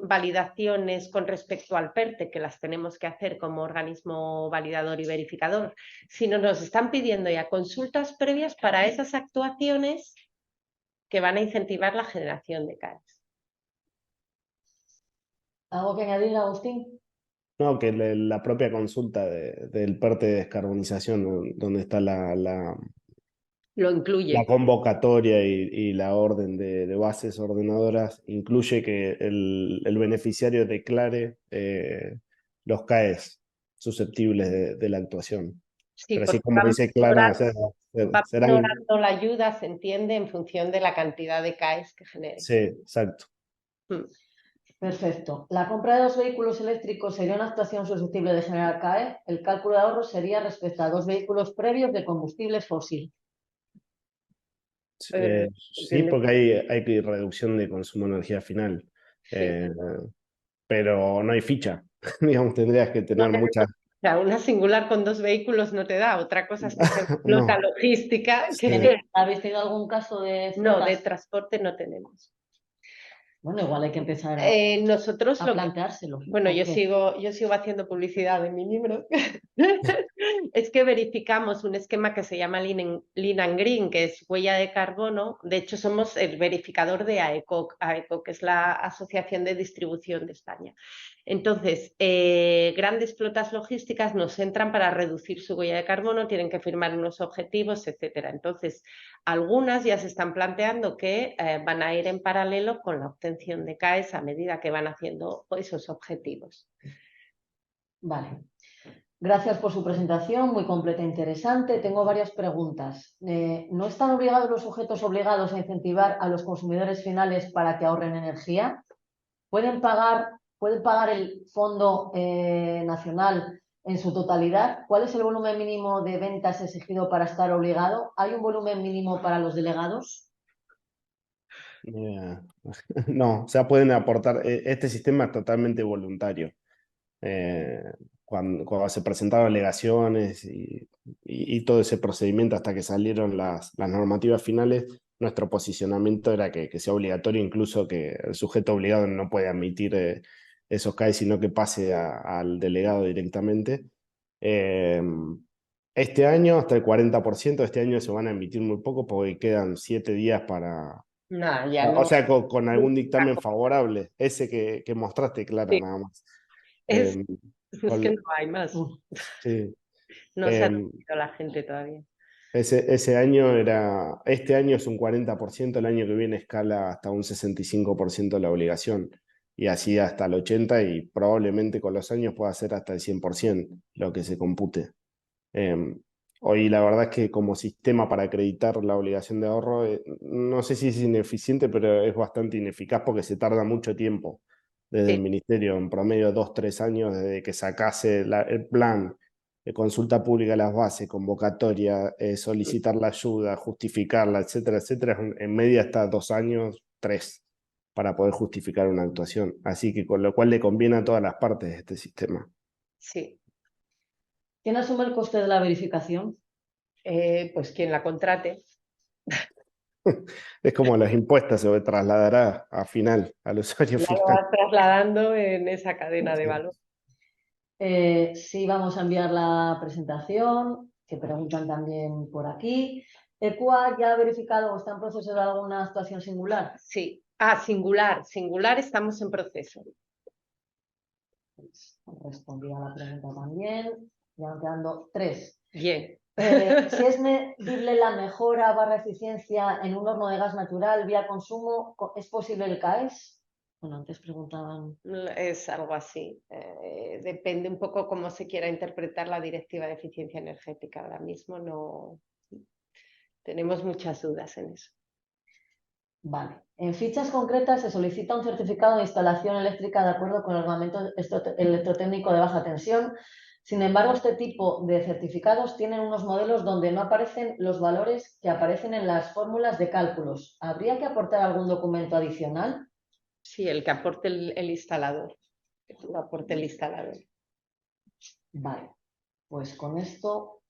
validaciones con respecto al PERTE, que las tenemos que hacer como organismo validador y verificador, sino nos están pidiendo ya consultas previas para esas actuaciones que van a incentivar la generación de CAEs. ¿Algo que añadir, Agustín? No, que la propia consulta del PERTE de descarbonización, donde está Lo incluye. la convocatoria y la orden de bases ordenadoras, incluye que el beneficiario declare los CAEs susceptibles de la actuación. Sí, Pero así porque como dice Clara, va serán... mejorando la ayuda, se entiende, en función de la cantidad de CAEs que genere. Sí, exacto. Perfecto. La compra de 2 vehículos eléctricos sería una actuación susceptible de generar CAE. El cálculo de ahorro sería respecto a 2 vehículos previos de combustible fósil. Sí, porque hay reducción de consumo de energía final. Sí. Pero no hay ficha. Digamos, tendrías que tener muchas... O sea, una singular con 2 vehículos no te da. Otra cosa es que se explota No. logística. Sí. ¿Habéis tenido algún caso de No, flotas? de transporte no tenemos. Bueno, igual hay que empezar Nosotros a planteárselo. Bueno, yo ¿Por qué? sigo haciendo publicidad en mi libro. Es que verificamos un esquema que se llama Lean and Green, que es huella de carbono. De hecho, somos el verificador de AECOC. AECOC, que es la Asociación de Distribución de España. Entonces, grandes flotas logísticas nos entran para reducir su huella de carbono, tienen que firmar unos objetivos, etcétera. Entonces, algunas ya se están planteando que van a ir en paralelo con la obtención de CAEs a medida que van haciendo esos objetivos. Vale. Gracias por su presentación, muy completa e interesante. Tengo varias preguntas. ¿No están obligados los sujetos obligados a incentivar a los consumidores finales para que ahorren energía? ¿Pueden pagar el Fondo Nacional en su totalidad? ¿Cuál es el volumen mínimo de ventas exigido para estar obligado? ¿Hay un volumen mínimo para los delegados? No, o sea, pueden aportar. Este sistema es totalmente voluntario. Cuando se presentaron alegaciones y todo ese procedimiento hasta que salieron las normativas finales, nuestro posicionamiento era que sea obligatorio, incluso que el sujeto obligado no puede admitir esos CAE, sino que pase al delegado directamente. Este año hasta el 40%, este año se van a emitir muy poco porque quedan 7 días para... No, ya O no. sea, con algún dictamen favorable, ese que mostraste, Clara, Sí, nada más. es, Em, es que no hay más. sí. No se ha Em, decidido la gente todavía. ese año era, este año es un 40%, el año que viene escala hasta un 65% la obligación, y así hasta el 80%, y probablemente con los años pueda ser hasta el 100% lo que se compute. Hoy la verdad es que como sistema para acreditar la obligación de ahorro, no sé si es ineficiente, pero es bastante ineficaz porque se tarda mucho tiempo desde el Sí, ministerio, en promedio 2, 3 años, desde que sacase el plan, consulta pública de las bases, convocatoria, solicitar la ayuda, justificarla, etcétera, etcétera. En media hasta 2 años, 3, para poder justificar una actuación. Así que con lo cual le conviene a todas las partes de este sistema. sí. ¿Quién asume el coste de la verificación? Pues quien la contrate. Es como los impuestos, se trasladará a final, al usuario Ya lo final. vas trasladando en esa cadena de Sí. valor. Sí, vamos a enviar la presentación, que preguntan también por aquí. ¿ECUA ya ha verificado o está en proceso de alguna actuación singular? Sí. Singular. Singular estamos en proceso. Pues respondí a la pregunta también. Ya van quedando 3. Bien. Si es medible la mejora / eficiencia en un horno de gas natural vía consumo, ¿es posible el CAES? Bueno, antes preguntaban. Es algo así. Depende un poco cómo se quiera interpretar la Directiva de Eficiencia Energética. Ahora mismo no tenemos muchas dudas en eso. Vale. En fichas concretas se solicita un certificado de instalación eléctrica de acuerdo con el reglamento electrotécnico de baja tensión. Sin embargo, este tipo de certificados tienen unos modelos donde no aparecen los valores que aparecen en las fórmulas de cálculos. ¿Habría que aportar algún documento adicional? Sí, el que aporte el instalador. Lo aporte el instalador. Vale. Pues con esto,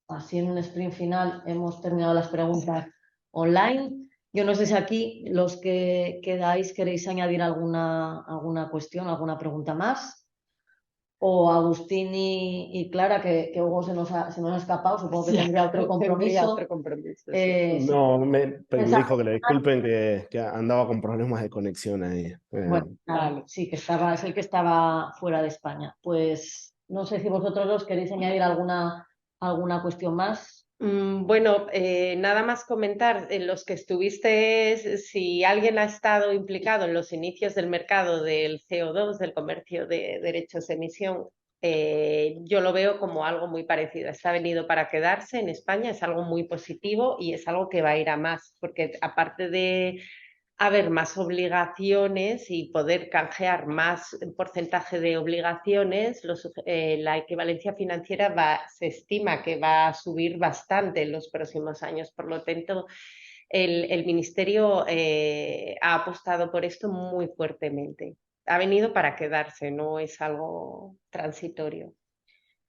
así en un sprint final, hemos terminado las preguntas online. Yo no sé si aquí los que quedáis queréis añadir alguna cuestión, alguna pregunta más. O Agustín y Clara, que Hugo se nos ha escapado, supongo que tendría otro Tendría compromiso. otro compromiso, sí. No, me dijo que le Mensaje. disculpen que andaba con problemas de conexión ahí. Bueno, Vale. sí, es el que estaba fuera de España. Pues no sé si vosotros dos queréis añadir alguna cuestión más. Bueno, nada más comentar, en los que estuviste, si alguien ha estado implicado en los inicios del mercado del CO2, del comercio de derechos de emisión, yo lo veo como algo muy parecido. Está venido para quedarse en España, es algo muy positivo y es algo que va a ir a más, porque aparte de haber más obligaciones y poder canjear más porcentaje de obligaciones, la equivalencia financiera se estima que va a subir bastante en los próximos años. Por lo tanto, el Ministerio ha apostado por esto muy fuertemente. Ha venido para quedarse, no es algo transitorio.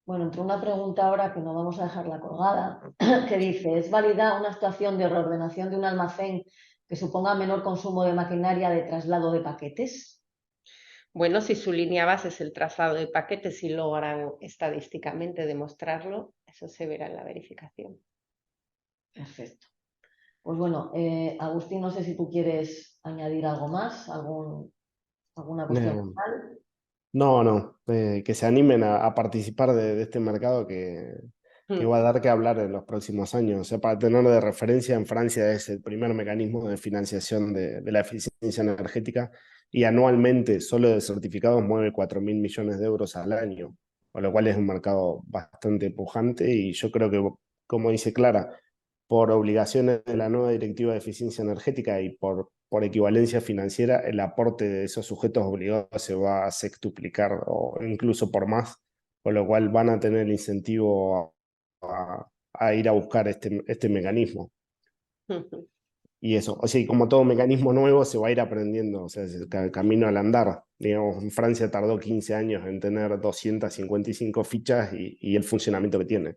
Bueno, entró una pregunta ahora que no vamos a dejarla colgada, que dice, ¿es válida una actuación de reordenación de un almacén que suponga menor consumo de maquinaria de traslado de paquetes? Bueno, si su línea base es el traslado de paquetes y logran estadísticamente demostrarlo, eso se verá en la verificación. Perfecto. Pues bueno, Agustín, no sé si tú quieres añadir algo más, alguna cuestión Eh, final. no, que se animen a participar de este mercado que va a dar que hablar en los próximos años. O sea, para tener de referencia, en Francia es el primer mecanismo de financiación de la eficiencia energética, y anualmente solo de certificados mueve 4.000 millones de euros al año, con lo cual es un mercado bastante pujante, y yo creo que, como dice Clara, por obligaciones de la nueva Directiva de Eficiencia Energética y por equivalencia financiera, el aporte de esos sujetos obligados se va a sextuplicar o incluso por más, con lo cual van a tener el incentivo a ir a buscar este mecanismo. Y eso, o sea, y como todo mecanismo nuevo se va a ir aprendiendo, o sea, es el camino al andar. Digamos, en Francia tardó 15 años en tener 255 fichas y el funcionamiento que tiene.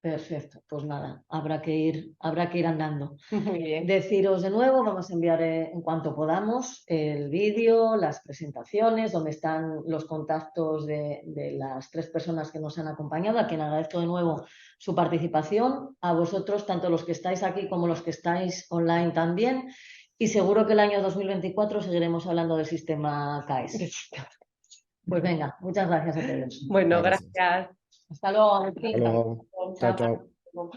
Perfecto, pues nada, habrá que ir andando. Muy bien. Deciros de nuevo, vamos a enviar en cuanto podamos el vídeo, las presentaciones, donde están los contactos de las 3 personas que nos han acompañado, a quien agradezco de nuevo su participación, a vosotros, tanto los que estáis aquí como los que estáis online también, y seguro que el año 2024 seguiremos hablando del sistema CAES. Pues venga, muchas gracias a todos. Bueno, Gracias. gracias. Hasta luego, Agustín. Hasta luego. Chao, chao. Chao.